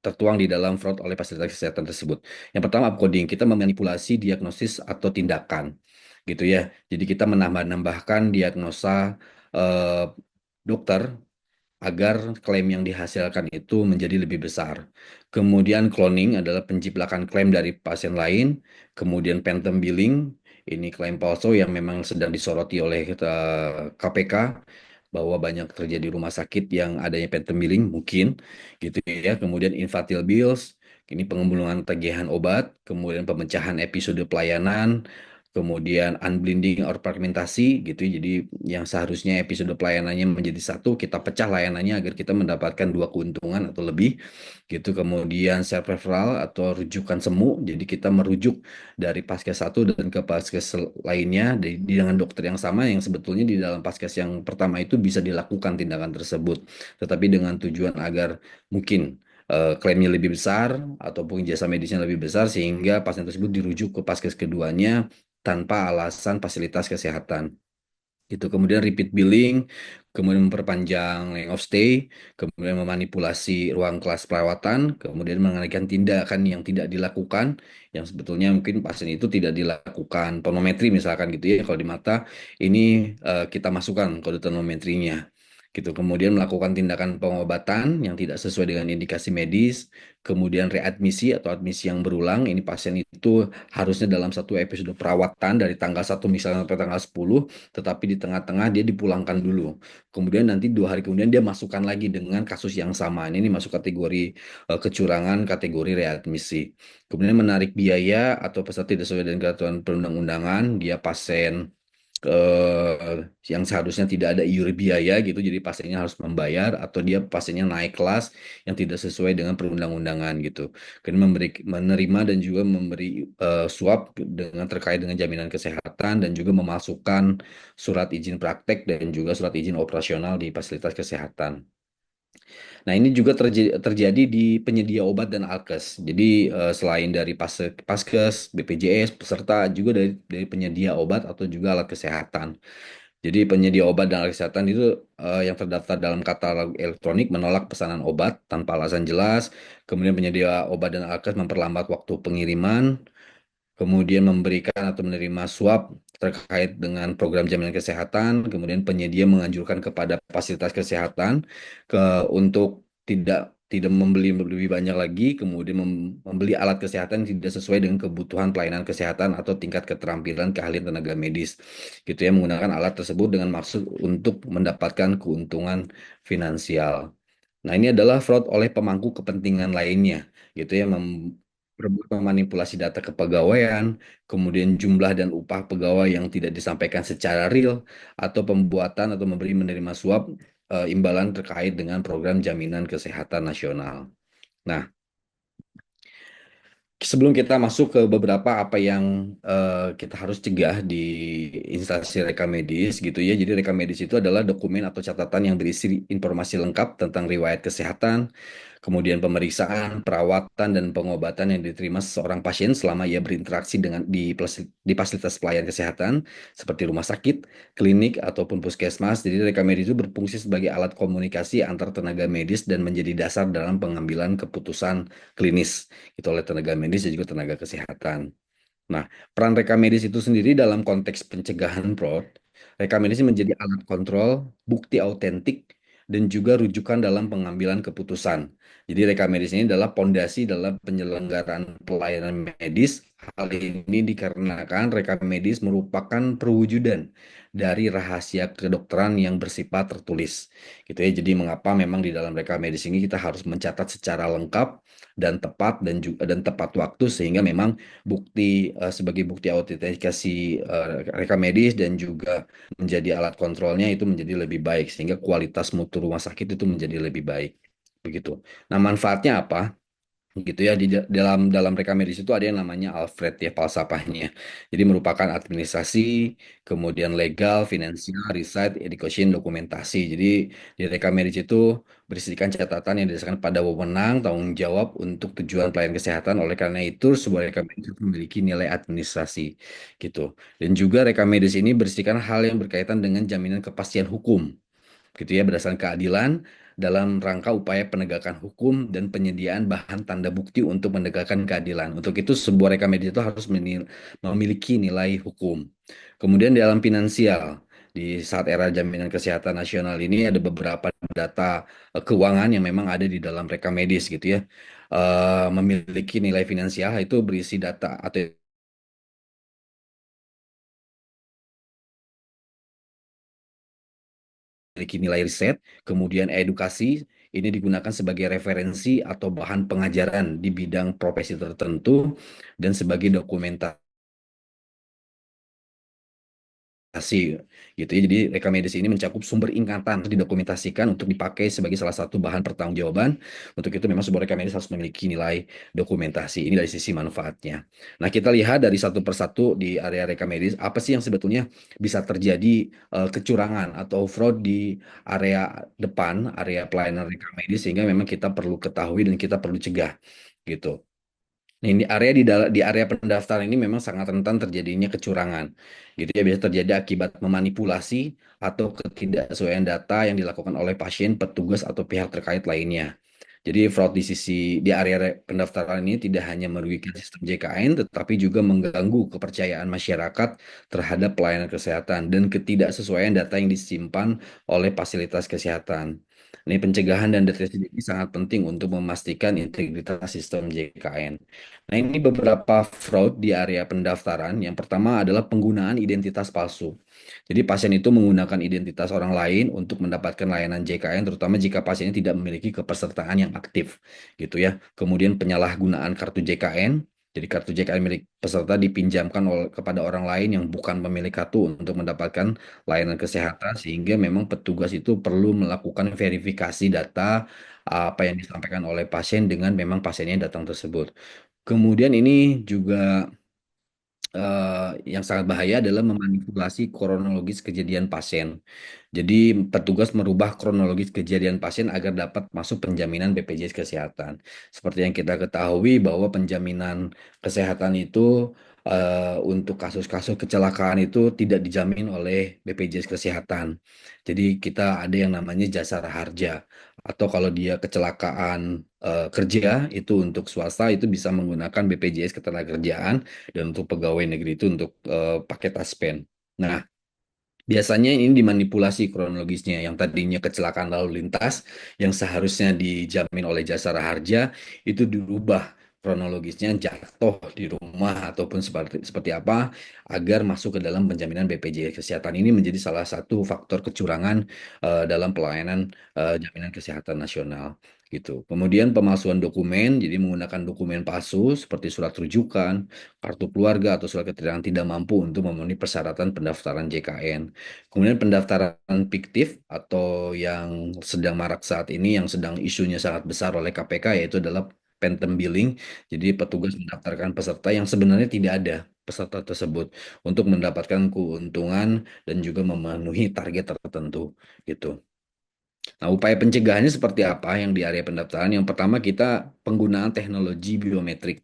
D: tertuang di dalam fraud oleh fasilitas kesehatan tersebut. Yang pertama upcoding, kita memanipulasi diagnosis atau tindakan, gitu ya. Jadi kita menambah-nambahkan diagnosa eh, dokter agar klaim yang dihasilkan itu menjadi lebih besar. Kemudian cloning adalah penciplakan klaim dari pasien lain. Kemudian phantom billing, ini klaim palsu yang memang sedang disoroti oleh KPK bahwa banyak terjadi rumah sakit yang adanya phantom billing mungkin gitu ya. Kemudian infantile bills, ini pengembungan tagihan obat, kemudian pemecahan episode pelayanan, kemudian unblending or fragmentasi gitu. Jadi yang seharusnya episode pelayanannya menjadi satu, kita pecah layanannya agar kita mendapatkan dua keuntungan atau lebih gitu. Kemudian self referral atau rujukan semu. Jadi kita merujuk dari paskes satu dan ke paskes lainnya dengan dokter yang sama yang sebetulnya di dalam paskes yang pertama itu bisa dilakukan tindakan tersebut. Tetapi dengan tujuan agar mungkin klaimnya lebih besar ataupun jasa medisnya lebih besar sehingga pasien tersebut dirujuk ke paskes keduanya tanpa alasan fasilitas kesehatan. Gitu. Kemudian repeat billing, kemudian memperpanjang length of stay, kemudian memanipulasi ruang kelas perawatan, kemudian mengalihkan tindakan yang tidak dilakukan, yang sebetulnya mungkin pasien itu tidak dilakukan tonometri misalkan gitu ya, kalau di mata ini kita masukkan kode tonometrinya. Gitu. Kemudian melakukan tindakan pengobatan yang tidak sesuai dengan indikasi medis, kemudian readmisi atau admisi yang berulang, ini pasien itu harusnya dalam satu episode perawatan dari tanggal 1 misalnya sampai tanggal 10, tetapi di tengah-tengah dia dipulangkan dulu. Kemudian nanti 2 hari kemudian dia masukkan lagi dengan kasus yang sama. Ini masuk kategori kecurangan, kategori readmisi. Kemudian menarik biaya atau peserta tidak sesuai dengan ketentuan perundang-undangan, dia pasien yang seharusnya tidak ada iur biaya gitu, jadi pasiennya harus membayar atau dia pasiennya naik kelas yang tidak sesuai dengan perundang-undangan gitu. Kemudian menerima dan juga memberi suap dengan terkait dengan jaminan kesehatan dan juga memasukkan surat izin praktek dan juga surat izin operasional di fasilitas kesehatan. Nah, ini juga terjadi di penyedia obat dan alkes. Jadi, selain dari Paskes, BPJS, peserta juga dari penyedia obat atau juga alat kesehatan. Jadi, penyedia obat dan alat kesehatan itu yang terdaftar dalam katalog elektronik menolak pesanan obat tanpa alasan jelas. Kemudian penyedia obat dan alkes memperlambat waktu pengiriman, kemudian memberikan atau menerima suap terkait dengan program jaminan kesehatan, kemudian penyedia menganjurkan kepada fasilitas kesehatan untuk tidak membeli lebih banyak lagi, kemudian membeli alat kesehatan yang tidak sesuai dengan kebutuhan pelayanan kesehatan atau tingkat keterampilan keahlian tenaga medis, gitu ya, menggunakan alat tersebut dengan maksud untuk mendapatkan keuntungan finansial. Nah, ini adalah fraud oleh pemangku kepentingan lainnya, gitu ya, berbuat memanipulasi data kepegawaian, kemudian jumlah dan upah pegawai yang tidak disampaikan secara real, atau pembuatan atau memberi menerima suap imbalan terkait dengan program jaminan kesehatan nasional. Nah, sebelum kita masuk ke beberapa apa yang kita harus cegah di instansi rekam medis gitu ya. Jadi rekam medis itu adalah dokumen atau catatan yang berisi informasi lengkap tentang riwayat kesehatan, kemudian pemeriksaan, perawatan, dan pengobatan yang diterima seseorang pasien selama ia berinteraksi di fasilitas pelayanan kesehatan seperti rumah sakit, klinik, ataupun puskesmas. Jadi rekam medis itu berfungsi sebagai alat komunikasi antar tenaga medis dan menjadi dasar dalam pengambilan keputusan klinis itu oleh tenaga medis dan juga tenaga kesehatan. Nah, peran rekam medis itu sendiri dalam konteks pencegahan fraud, rekam medis menjadi alat kontrol, bukti autentik, dan juga rujukan dalam pengambilan keputusan. Jadi rekam medis ini adalah pondasi dalam penyelenggaraan pelayanan medis. Hal ini dikarenakan rekam medis merupakan perwujudan dari rahasia kedokteran yang bersifat tertulis. Gitu ya. Jadi mengapa memang di dalam rekam medis ini kita harus mencatat secara lengkap dan tepat dan tepat waktu sehingga memang sebagai bukti autentikasi rekam medis dan juga menjadi alat kontrolnya itu menjadi lebih baik sehingga kualitas mutu rumah sakit itu menjadi lebih baik begitu. Nah, manfaatnya apa? gitu ya. Dalam dalam rekam medis itu ada yang namanya Alfred ya, falsafahnya. Jadi merupakan administrasi, kemudian legal, finansial, riset, education, dokumentasi. Jadi di rekam medis itu berisikan catatan yang didasarkan pada wewenang, tanggung jawab untuk tujuan pelayanan kesehatan. Oleh karena itu, sebuah rekam medis memiliki nilai administrasi gitu. Dan juga rekam medis ini berisikan hal yang berkaitan dengan jaminan kepastian hukum gitu ya, berdasarkan keadilan dalam rangka upaya penegakan hukum dan penyediaan bahan tanda bukti untuk menegakkan keadilan. Untuk itu sebuah rekomendasi itu harus memiliki nilai hukum. Kemudian di dalam finansial, di saat era jaminan kesehatan nasional ini ada beberapa data keuangan yang memang ada di dalam rekam medis gitu ya. Memiliki nilai finansial itu berisi data atau memiliki nilai riset, kemudian edukasi, ini digunakan sebagai referensi atau bahan pengajaran di bidang profesi tertentu dan sebagai dokumentasi gitu ya. Jadi rekomendasi ini mencakup sumber ingatan didokumentasikan untuk dipakai sebagai salah satu bahan pertanggungjawaban. Untuk itu memang sebuah rekomendasi harus memiliki nilai dokumentasi. Ini dari sisi manfaatnya. Nah, kita lihat dari satu persatu di area rekomendasi apa sih yang sebetulnya bisa terjadi kecurangan atau fraud di area depan, area pelayanan rekomendasi sehingga memang kita perlu ketahui dan kita perlu cegah gitu. Nah, ini area di area pendaftaran ini memang sangat rentan terjadinya kecurangan. Gitu ya, bisa terjadi akibat memanipulasi atau ketidaksesuaian data yang dilakukan oleh pasien, petugas atau pihak terkait lainnya. Jadi fraud di area pendaftaran ini tidak hanya merugikan sistem JKN, tetapi juga mengganggu kepercayaan masyarakat terhadap pelayanan kesehatan dan ketidaksesuaian data yang disimpan oleh fasilitas kesehatan. Ini pencegahan dan deteksi ini sangat penting untuk memastikan integritas sistem JKN. Nah, ini beberapa fraud di area pendaftaran. Yang pertama adalah penggunaan identitas palsu. Jadi pasien itu menggunakan identitas orang lain untuk mendapatkan layanan JKN, terutama jika pasiennya tidak memiliki kepesertaan yang aktif, gitu ya. Kemudian penyalahgunaan kartu JKN. Jadi kartu JKN milik peserta dipinjamkan kepada orang lain yang bukan pemilik kartu untuk mendapatkan layanan kesehatan, sehingga memang petugas itu perlu melakukan verifikasi data apa yang disampaikan oleh pasien dengan memang pasiennya datang tersebut. Kemudian ini juga yang sangat bahaya adalah memanipulasi kronologis kejadian pasien. Jadi petugas merubah kronologis kejadian pasien agar dapat masuk penjaminan BPJS Kesehatan. Seperti yang kita ketahui bahwa penjaminan kesehatan itu untuk kasus-kasus kecelakaan itu tidak dijamin oleh BPJS Kesehatan. Jadi kita ada yang namanya jasara harja. Atau kalau dia kecelakaan kerja itu untuk swasta itu bisa menggunakan BPJS Ketenagakerjaan dan untuk pegawai negeri itu untuk pakai taspen. Nah, biasanya ini dimanipulasi kronologisnya, yang tadinya kecelakaan lalu lintas, yang seharusnya dijamin oleh jasara harja, itu dirubah kronologisnya jatuh di rumah ataupun seperti seperti apa agar masuk ke dalam penjaminan BPJS Kesehatan. Ini menjadi salah satu faktor kecurangan dalam pelayanan jaminan kesehatan nasional gitu. Kemudian pemalsuan dokumen, jadi menggunakan dokumen palsu seperti surat rujukan, kartu keluarga atau surat keterangan tidak mampu untuk memenuhi persyaratan pendaftaran JKN. Kemudian pendaftaran fiktif atau yang sedang marak saat ini, yang sedang isunya sangat besar oleh KPK, yaitu adalah phantom billing. Jadi petugas mendaftarkan peserta yang sebenarnya tidak ada peserta tersebut untuk mendapatkan keuntungan dan juga memenuhi target tertentu gitu. Nah, upaya pencegahannya seperti apa yang di area pendaftaran? Yang pertama kita penggunaan teknologi biometrik.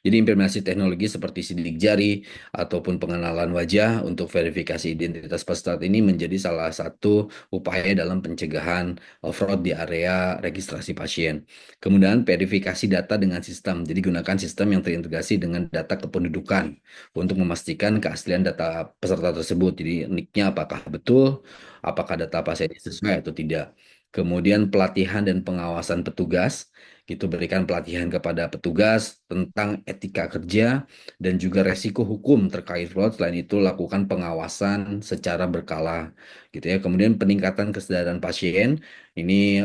D: Jadi implementasi teknologi seperti sidik jari ataupun pengenalan wajah untuk verifikasi identitas peserta ini menjadi salah satu upaya dalam pencegahan fraud di area registrasi pasien. Kemudian verifikasi data dengan sistem. Jadi gunakan sistem yang terintegrasi dengan data kependudukan untuk memastikan keaslian data peserta tersebut. Jadi NIK-nya apakah betul, apakah data pasien ini sesuai atau tidak. Kemudian pelatihan dan pengawasan petugas gitu, berikan pelatihan kepada petugas tentang etika kerja dan juga resiko hukum terkait fraud. Selain itu lakukan pengawasan secara berkala gitu ya. Kemudian peningkatan kesadaran pasien ini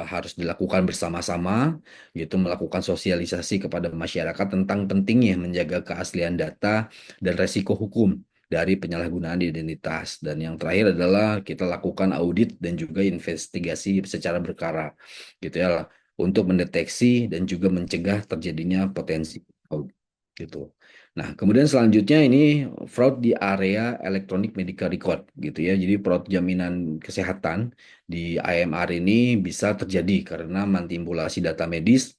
D: harus dilakukan bersama-sama gitu, melakukan sosialisasi kepada masyarakat tentang pentingnya menjaga keaslian data dan resiko hukum dari penyalahgunaan identitas. Dan yang terakhir adalah kita lakukan audit dan juga investigasi secara berkala gitu ya. untuk mendeteksi dan juga mencegah terjadinya potensi fraud gitu. Nah, kemudian selanjutnya ini fraud di area electronic medical record gitu ya. Jadi fraud jaminan kesehatan di IMR ini bisa terjadi karena manipulasi data medis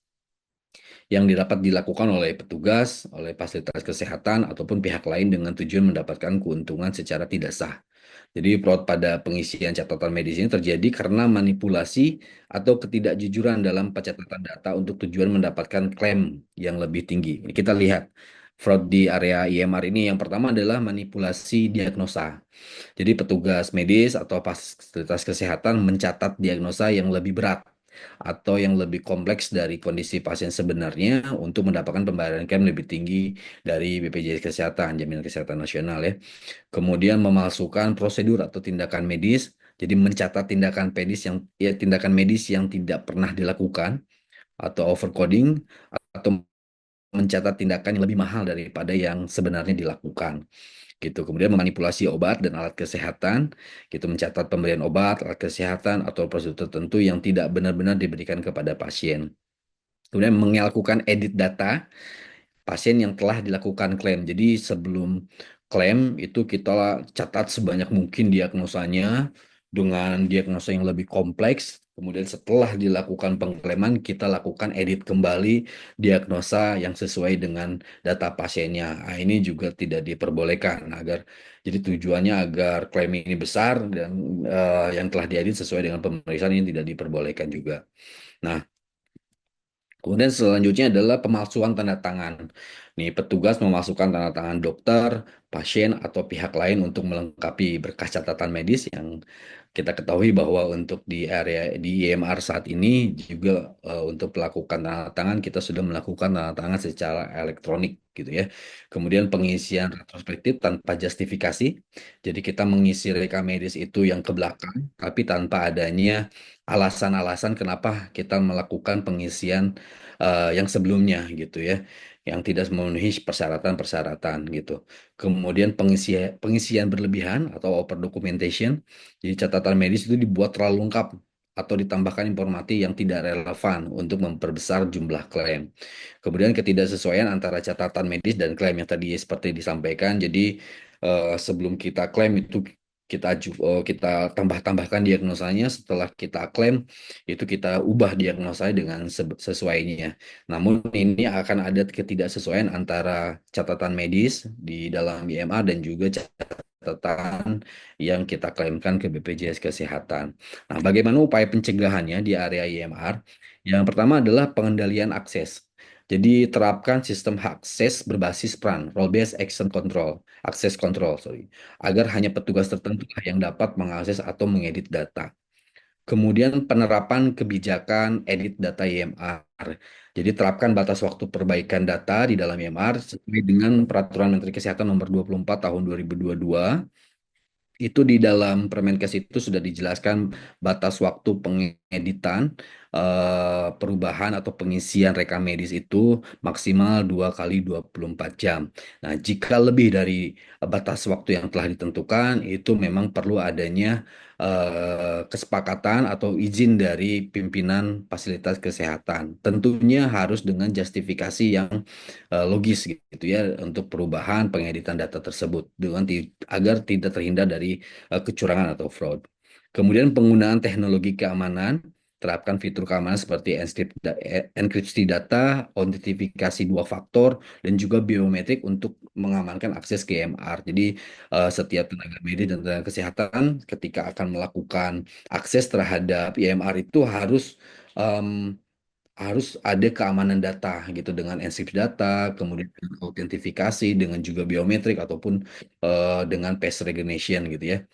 D: yang dapat dilakukan oleh petugas, oleh fasilitas kesehatan, ataupun pihak lain dengan tujuan mendapatkan keuntungan secara tidak sah. Jadi fraud pada pengisian catatan medis ini terjadi karena manipulasi atau ketidakjujuran dalam pencatatan data untuk tujuan mendapatkan klaim yang lebih tinggi. Ini kita lihat fraud di area IMR ini yang pertama adalah manipulasi diagnosa. Jadi petugas medis atau fasilitas kesehatan mencatat diagnosa yang lebih berat atau yang lebih kompleks dari kondisi pasien sebenarnya untuk mendapatkan pembayaran klaim lebih tinggi dari BPJS Kesehatan, Jaminan Kesehatan Nasional ya. Kemudian memalsukan prosedur atau tindakan medis, jadi mencatat tindakan medis yang tidak pernah dilakukan atau overcoding atau mencatat tindakan yang lebih mahal daripada yang sebenarnya dilakukan gitu. Kemudian memanipulasi obat dan alat kesehatan, gitu mencatat pemberian obat, alat kesehatan atau prosedur tertentu yang tidak benar-benar diberikan kepada pasien. Kemudian melakukan edit data pasien yang telah dilakukan klaim. Jadi sebelum klaim itu kita catat sebanyak mungkin diagnosanya dengan diagnosa yang lebih kompleks. Kemudian setelah dilakukan pengklaiman, kita lakukan edit kembali diagnosa yang sesuai dengan data pasiennya. Nah, ini juga tidak diperbolehkan jadi tujuannya agar klaim ini besar dan yang telah diedit sesuai dengan pemeriksaan ini tidak diperbolehkan juga. Nah, kemudian selanjutnya adalah pemalsuan tanda tangan. Nih, petugas memasukkan tanda tangan dokter, pasien, atau pihak lain untuk melengkapi berkas catatan medis yang kita ketahui bahwa untuk di area di IMR saat ini juga untuk melakukan tanda tangan kita sudah melakukan tanda tangan secara elektronik gitu ya. Kemudian pengisian retrospektif tanpa justifikasi. Jadi kita mengisi reka medis itu yang ke belakang, tapi tanpa adanya alasan-alasan kenapa kita melakukan pengisian yang sebelumnya gitu ya, yang tidak memenuhi persyaratan-persyaratan gitu. Kemudian pengisian berlebihan atau over documentation, jadi catatan medis itu dibuat terlalu lengkap atau ditambahkan informasi yang tidak relevan untuk memperbesar jumlah klaim. Kemudian ketidaksesuaian antara catatan medis dan klaim yang tadi seperti disampaikan. Jadi sebelum kita klaim itu kita tambah-tambahkan diagnosanya, setelah kita klaim itu kita ubah diagnosanya dengan sesuainya. Namun ini akan ada ketidaksesuaian antara catatan medis di dalam IMR dan juga catatan yang kita klaimkan ke BPJS Kesehatan. Nah, bagaimana upaya pencegahannya di area IMR? Yang pertama adalah pengendalian akses. Jadi terapkan sistem akses berbasis peran, role-based action control, access control, sorry, agar hanya petugas tertentu yang dapat mengakses atau mengedit data. Kemudian penerapan kebijakan edit data IMR. Jadi terapkan batas waktu perbaikan data di dalam IMR sesuai dengan Peraturan Menteri Kesehatan Nomor 24 Tahun 2022. Itu di dalam Permenkes itu sudah dijelaskan batas waktu pengeditan, perubahan atau pengisian rekam medis itu maksimal 2 kali 24 jam. Nah, jika lebih dari batas waktu yang telah ditentukan, itu memang perlu adanya kesepakatan atau izin dari pimpinan fasilitas kesehatan. Tentunya harus dengan justifikasi yang logis gitu ya untuk perubahan pengeditan data tersebut agar tidak terhindar dari kecurangan atau fraud. Kemudian penggunaan teknologi keamanan, terapkan fitur keamanan seperti enkripsi data, autentifikasi dua faktor, dan juga biometrik untuk mengamankan akses ke EMR. Jadi setiap tenaga medis dan tenaga kesehatan ketika akan melakukan akses terhadap EMR itu harus ada keamanan data gitu dengan enkripsi data, kemudian autentifikasi dengan juga biometrik ataupun dengan face recognition gitu ya.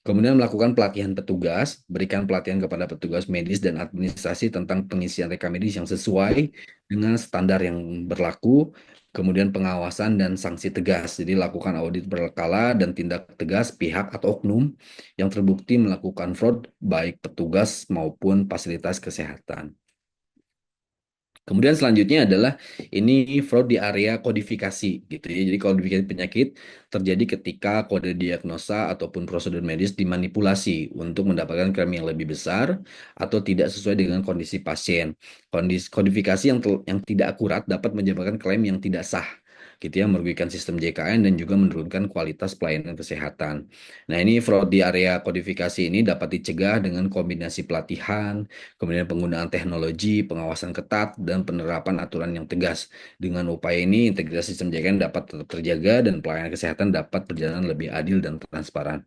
D: Kemudian melakukan pelatihan petugas, berikan pelatihan kepada petugas medis dan administrasi tentang pengisian rekam medis yang sesuai dengan standar yang berlaku, kemudian pengawasan dan sanksi tegas. Jadi lakukan audit berkala dan tindak tegas pihak atau oknum yang terbukti melakukan fraud baik petugas maupun fasilitas kesehatan. Kemudian selanjutnya adalah ini fraud di area kodifikasi gitu ya. Jadi kodifikasi penyakit terjadi ketika kode diagnosa ataupun prosedur medis dimanipulasi untuk mendapatkan klaim yang lebih besar atau tidak sesuai dengan kondisi pasien. Kodifikasi yang tidak akurat dapat menyebabkan klaim yang tidak sah gitu ya, merugikan sistem JKN dan juga menurunkan kualitas pelayanan kesehatan. Nah, ini fraud di area kodifikasi ini dapat dicegah dengan kombinasi pelatihan, kemudian penggunaan teknologi, pengawasan ketat, dan penerapan aturan yang tegas. Dengan upaya ini, integritas sistem JKN dapat tetap terjaga dan pelayanan kesehatan dapat berjalan lebih adil dan transparan.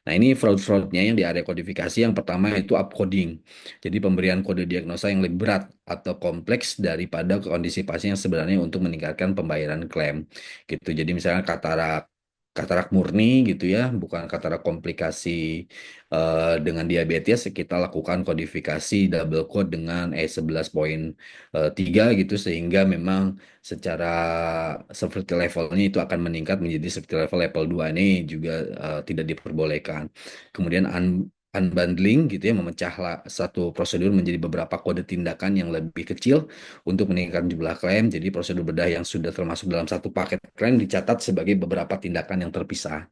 D: Nah, ini fraud-fraudnya yang di area kodifikasi. Yang pertama itu upcoding. Jadi pemberian kode diagnosa yang lebih berat atau kompleks daripada kondisi pasien yang sebenarnya untuk meningkatkan pembayaran klaim. Gitu. Jadi misalnya katarak murni gitu ya, bukan katarak komplikasi dengan diabetes, kita lakukan kodifikasi double code dengan E11.3 gitu, sehingga memang secara severity levelnya itu akan meningkat menjadi severity level 2 ini juga tidak diperbolehkan. Kemudian unbundling gitu ya, memecah satu prosedur menjadi beberapa kode tindakan yang lebih kecil untuk meningkatkan jumlah klaim. Jadi prosedur bedah yang sudah termasuk dalam satu paket klaim dicatat sebagai beberapa tindakan yang terpisah.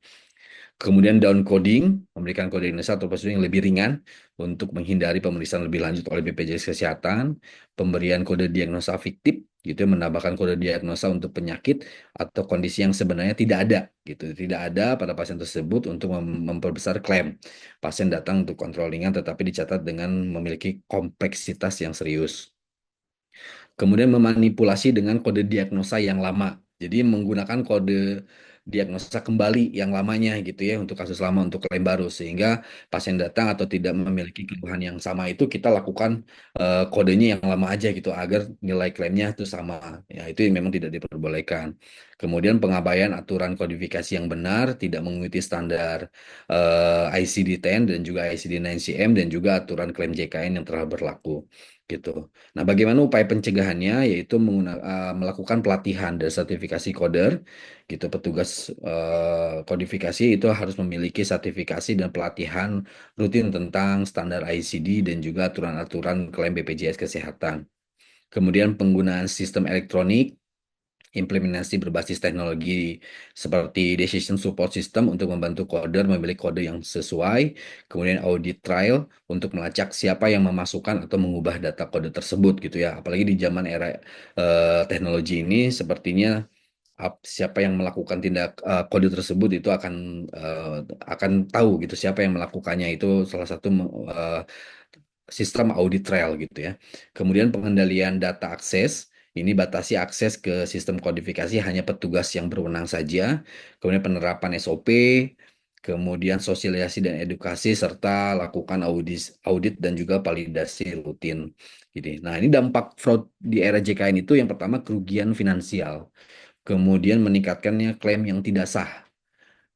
D: Kemudian downcoding, memberikan kode diagnosa atau prosedur yang lebih ringan untuk menghindari pemeriksaan lebih lanjut oleh BPJS Kesehatan. Pemberian kode diagnosa fiktif, gitu ya, menambahkan kode diagnosa untuk penyakit atau kondisi yang sebenarnya tidak ada, gitu. Tidak ada pada pasien tersebut untuk memperbesar klaim. Pasien datang untuk kontrol ringan tetapi dicatat dengan memiliki kompleksitas yang serius. Kemudian memanipulasi dengan kode diagnosa yang lama. Jadi menggunakan kode diagnosa kembali yang lamanya gitu ya, untuk kasus lama, untuk klaim baru, sehingga pasien datang atau tidak memiliki keluhan yang sama itu kita lakukan kodenya yang lama aja gitu agar nilai klaimnya itu sama. Ya, itu memang tidak diperbolehkan. Kemudian pengabaian aturan kodifikasi yang benar, tidak mengikuti standar ICD-10 dan juga ICD-9-CM dan juga aturan klaim JKN yang telah berlaku gitu. Nah, bagaimana upaya pencegahannya? Yaitu melakukan pelatihan dan sertifikasi coder, gitu. Petugas kodifikasi itu harus memiliki sertifikasi dan pelatihan rutin tentang standar ICD dan juga aturan-aturan klaim BPJS Kesehatan. Kemudian penggunaan sistem elektronik, implementasi berbasis teknologi seperti decision support system untuk membantu coder memilih kode yang sesuai, kemudian audit trial untuk melacak siapa yang memasukkan atau mengubah data kode tersebut gitu ya. Apalagi di zaman era teknologi ini sepertinya siapa yang melakukan tindak kode tersebut itu akan tahu gitu siapa yang melakukannya, itu salah satu sistem audit trail gitu ya. Kemudian pengendalian data akses, ini batasi akses ke sistem kodifikasi hanya petugas yang berwenang saja. Kemudian penerapan SOP, kemudian sosialisasi dan edukasi, serta lakukan audit dan juga validasi rutin. Jadi, nah ini dampak fraud di era JKN itu yang pertama kerugian finansial, kemudian meningkatkannya klaim yang tidak sah.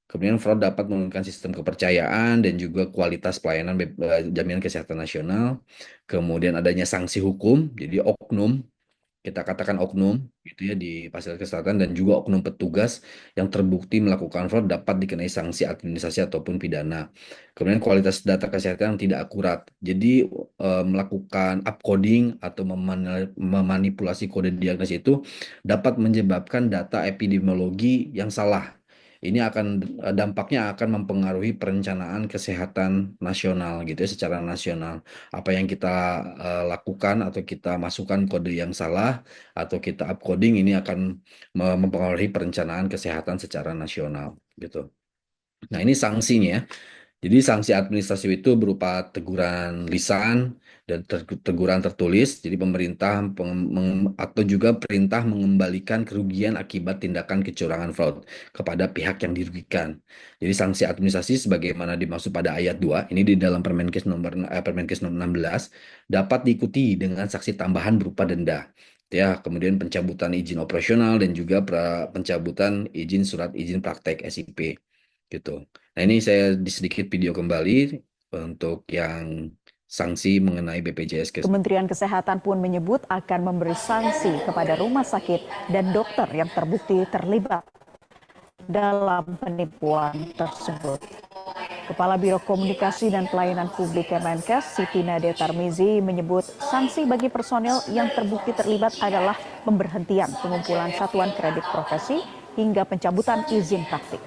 D: Kemudian fraud dapat menurunkan sistem kepercayaan dan juga kualitas pelayanan jaminan kesehatan nasional. Kemudian adanya sanksi hukum, jadi oknum, kita katakan oknum gitu ya di fasilitas kesehatan, dan juga oknum petugas yang terbukti melakukan fraud dapat dikenai sanksi administrasi ataupun pidana. Kemudian kualitas data kesehatan yang tidak akurat. Jadi melakukan upcoding atau memanipulasi kode diagnosis itu dapat menyebabkan data epidemiologi yang salah. Ini dampaknya akan mempengaruhi perencanaan kesehatan nasional gitu ya, secara nasional. Apa yang kita lakukan atau kita masukkan kode yang salah atau kita upcoding ini akan mempengaruhi perencanaan kesehatan secara nasional gitu. Nah, ini sanksinya. Jadi sanksi administratif itu berupa teguran lisan dan teguran tertulis. Jadi pemerintah atau juga perintah mengembalikan kerugian akibat tindakan kecurangan fraud kepada pihak yang dirugikan. Jadi sanksi administrasi sebagaimana dimaksud pada ayat 2 ini di dalam Permenkes nomor 16 dapat diikuti dengan sanksi tambahan berupa denda. Ya, kemudian pencabutan izin operasional dan juga pencabutan izin surat izin praktek SIP gitu. Nah, ini saya sedikit video kembali untuk yang sanksi mengenai BPJS Kesehatan.
F: Kementerian Kesehatan pun menyebut akan memberi sanksi kepada rumah sakit dan dokter yang terbukti terlibat dalam penipuan tersebut. Kepala Biro Komunikasi dan Pelayanan Publik Kemenkes, Siti Nadia Tarmizi, menyebut sanksi bagi personel yang terbukti terlibat adalah pemberhentian pengumpulan satuan kredit profesi hingga pencabutan izin praktik.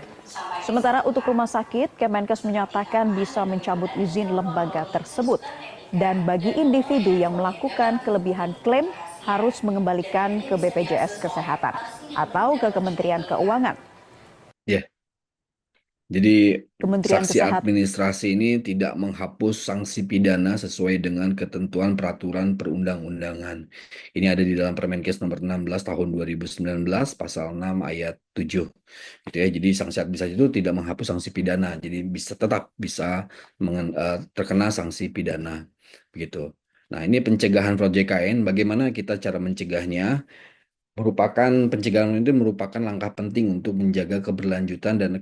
F: Sementara untuk rumah sakit, Kemenkes menyatakan bisa mencabut izin lembaga tersebut. Dan bagi individu yang melakukan kelebihan klaim harus mengembalikan ke BPJS Kesehatan atau ke Kementerian Keuangan.
D: Ya, jadi
F: Kementerian
D: sanksi
F: Kesehatan
D: administrasi ini tidak menghapus sanksi pidana sesuai dengan ketentuan peraturan perundang-undangan. Ini ada di dalam Permenkes nomor 16 tahun 2019 pasal 6 ayat 7. Gitu ya. Jadi sanksi administrasi itu tidak menghapus sanksi pidana. Jadi tetap bisa terkena sanksi pidana. Begitu. Nah, ini pencegahan fraud JKN. Bagaimana kita cara mencegahnya? Pencegahan itu merupakan langkah penting untuk menjaga keberlanjutan dan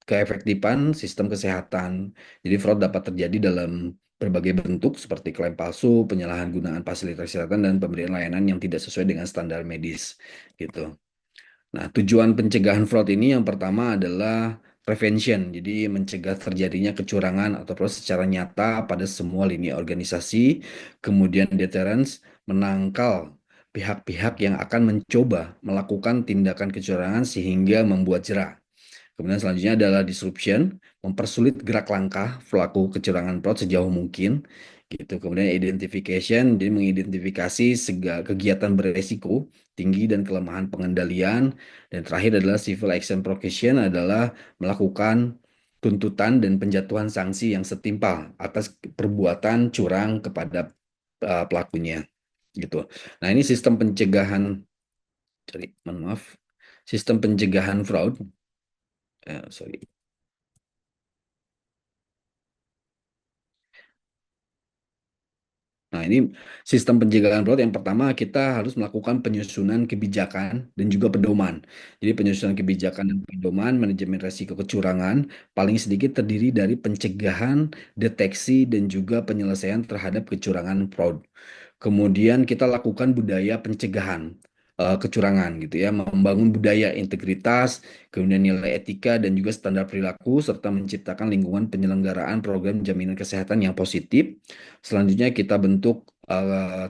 D: keefektifan sistem kesehatan. Jadi fraud dapat terjadi dalam berbagai bentuk seperti klaim palsu, penyalahgunaan fasilitas kesehatan, dan pemberian layanan yang tidak sesuai dengan standar medis. Gitu. Nah, tujuan pencegahan fraud ini yang pertama adalah prevention, jadi mencegah terjadinya kecurangan atau fraud secara nyata pada semua lini organisasi. Kemudian deterrence, menangkal pihak-pihak yang akan mencoba melakukan tindakan kecurangan sehingga membuat jerah. Kemudian selanjutnya adalah disruption, mempersulit gerak langkah pelaku kecurangan fraud sejauh mungkin. Gitu. Kemudian identification, jadi mengidentifikasi segala kegiatan beresiko tinggi dan kelemahan pengendalian. Dan terakhir adalah civil action provocation, adalah melakukan tuntutan dan penjatuhan sanksi yang setimpal atas perbuatan curang kepada pelakunya. Gitu. Nah, ini sistem pencegahan, sistem pencegahan fraud. Sorry. Nah, ini sistem pencegahan fraud yang pertama kita harus melakukan penyusunan kebijakan dan juga pedoman. Jadi penyusunan kebijakan dan pedoman manajemen risiko kecurangan paling sedikit terdiri dari pencegahan, deteksi, dan juga penyelesaian terhadap kecurangan fraud. Kemudian kita lakukan budaya pencegahan kecurangan gitu ya, membangun budaya integritas, kemudian nilai etika dan juga standar perilaku serta menciptakan lingkungan penyelenggaraan program jaminan kesehatan yang positif. Selanjutnya kita bentuk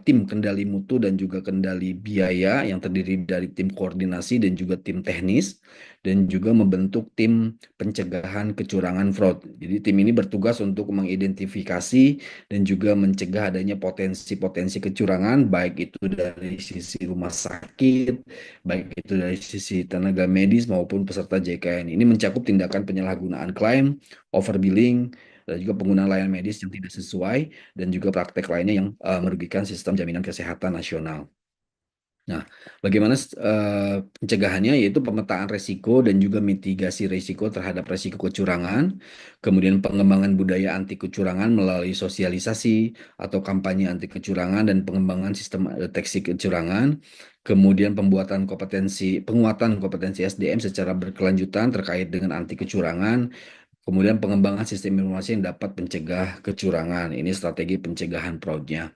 D: tim kendali mutu dan juga kendali biaya yang terdiri dari tim koordinasi dan juga tim teknis dan juga membentuk tim pencegahan kecurangan fraud. Jadi tim ini bertugas untuk mengidentifikasi dan juga mencegah adanya potensi-potensi kecurangan baik itu dari sisi rumah sakit, baik itu dari sisi tenaga medis maupun peserta JKN. Ini mencakup tindakan penyalahgunaan klaim, overbilling, dan juga penggunaan layanan medis yang tidak sesuai, dan juga praktek lainnya yang merugikan sistem jaminan kesehatan nasional. Nah, bagaimana pencegahannya yaitu pemetaan resiko dan juga mitigasi resiko terhadap resiko kecurangan, kemudian pengembangan budaya anti kecurangan melalui sosialisasi atau kampanye anti kecurangan dan pengembangan sistem deteksi kecurangan, kemudian penguatan kompetensi SDM secara berkelanjutan terkait dengan anti kecurangan, kemudian pengembangan sistem informasi yang dapat mencegah kecurangan. Ini strategi pencegahan fraudnya.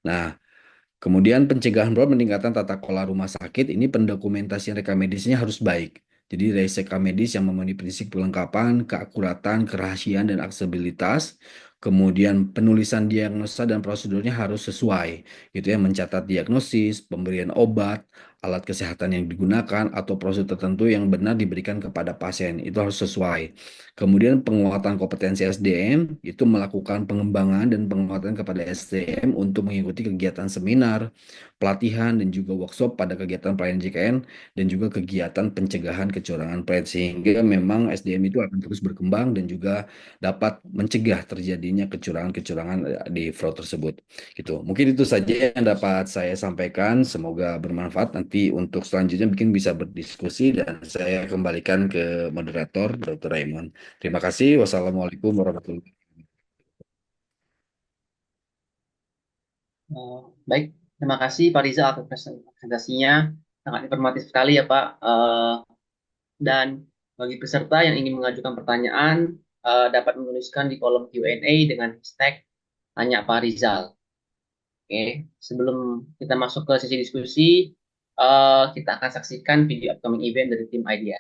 D: Nah, kemudian pencegahan fraud meningkatkan tata kelola rumah sakit, ini pendokumentasian rekam medisnya harus baik. Jadi dari rekam medis yang memenuhi prinsip kelengkapan, keakuratan, kerahasiaan, dan aksesibilitas. Kemudian penulisan diagnosa dan prosedurnya harus sesuai, gitu ya, mencatat diagnosis, pemberian obat, alat kesehatan yang digunakan, atau prosedur tertentu yang benar diberikan kepada pasien, itu harus sesuai. Kemudian penguatan kompetensi SDM, itu melakukan pengembangan dan penguatan kepada SDM untuk mengikuti kegiatan seminar, pelatihan, dan juga workshop pada kegiatan pelayanan JKN, dan juga kegiatan pencegahan kecurangan PRED, sehingga memang SDM itu akan terus berkembang dan juga dapat mencegah terjadinya kecurangan-kecurangan di fraud tersebut. Gitu. Mungkin itu saja yang dapat saya sampaikan. Semoga bermanfaat. Nanti untuk selanjutnya mungkin bisa berdiskusi dan saya kembalikan ke moderator Dr. Raymond. Terima kasih. Wassalamualaikum warahmatullahi wabarakatuh.
A: Baik, terima kasih Pak Riza atas presentasinya. Sangat informatif sekali ya Pak. Dan bagi peserta yang ingin mengajukan pertanyaan, dapat menuliskan di kolom Q&A dengan hashtag tanya Pak Rizal. Oke, sebelum kita masuk ke sesi diskusi, kita akan saksikan video upcoming event dari tim IDEA.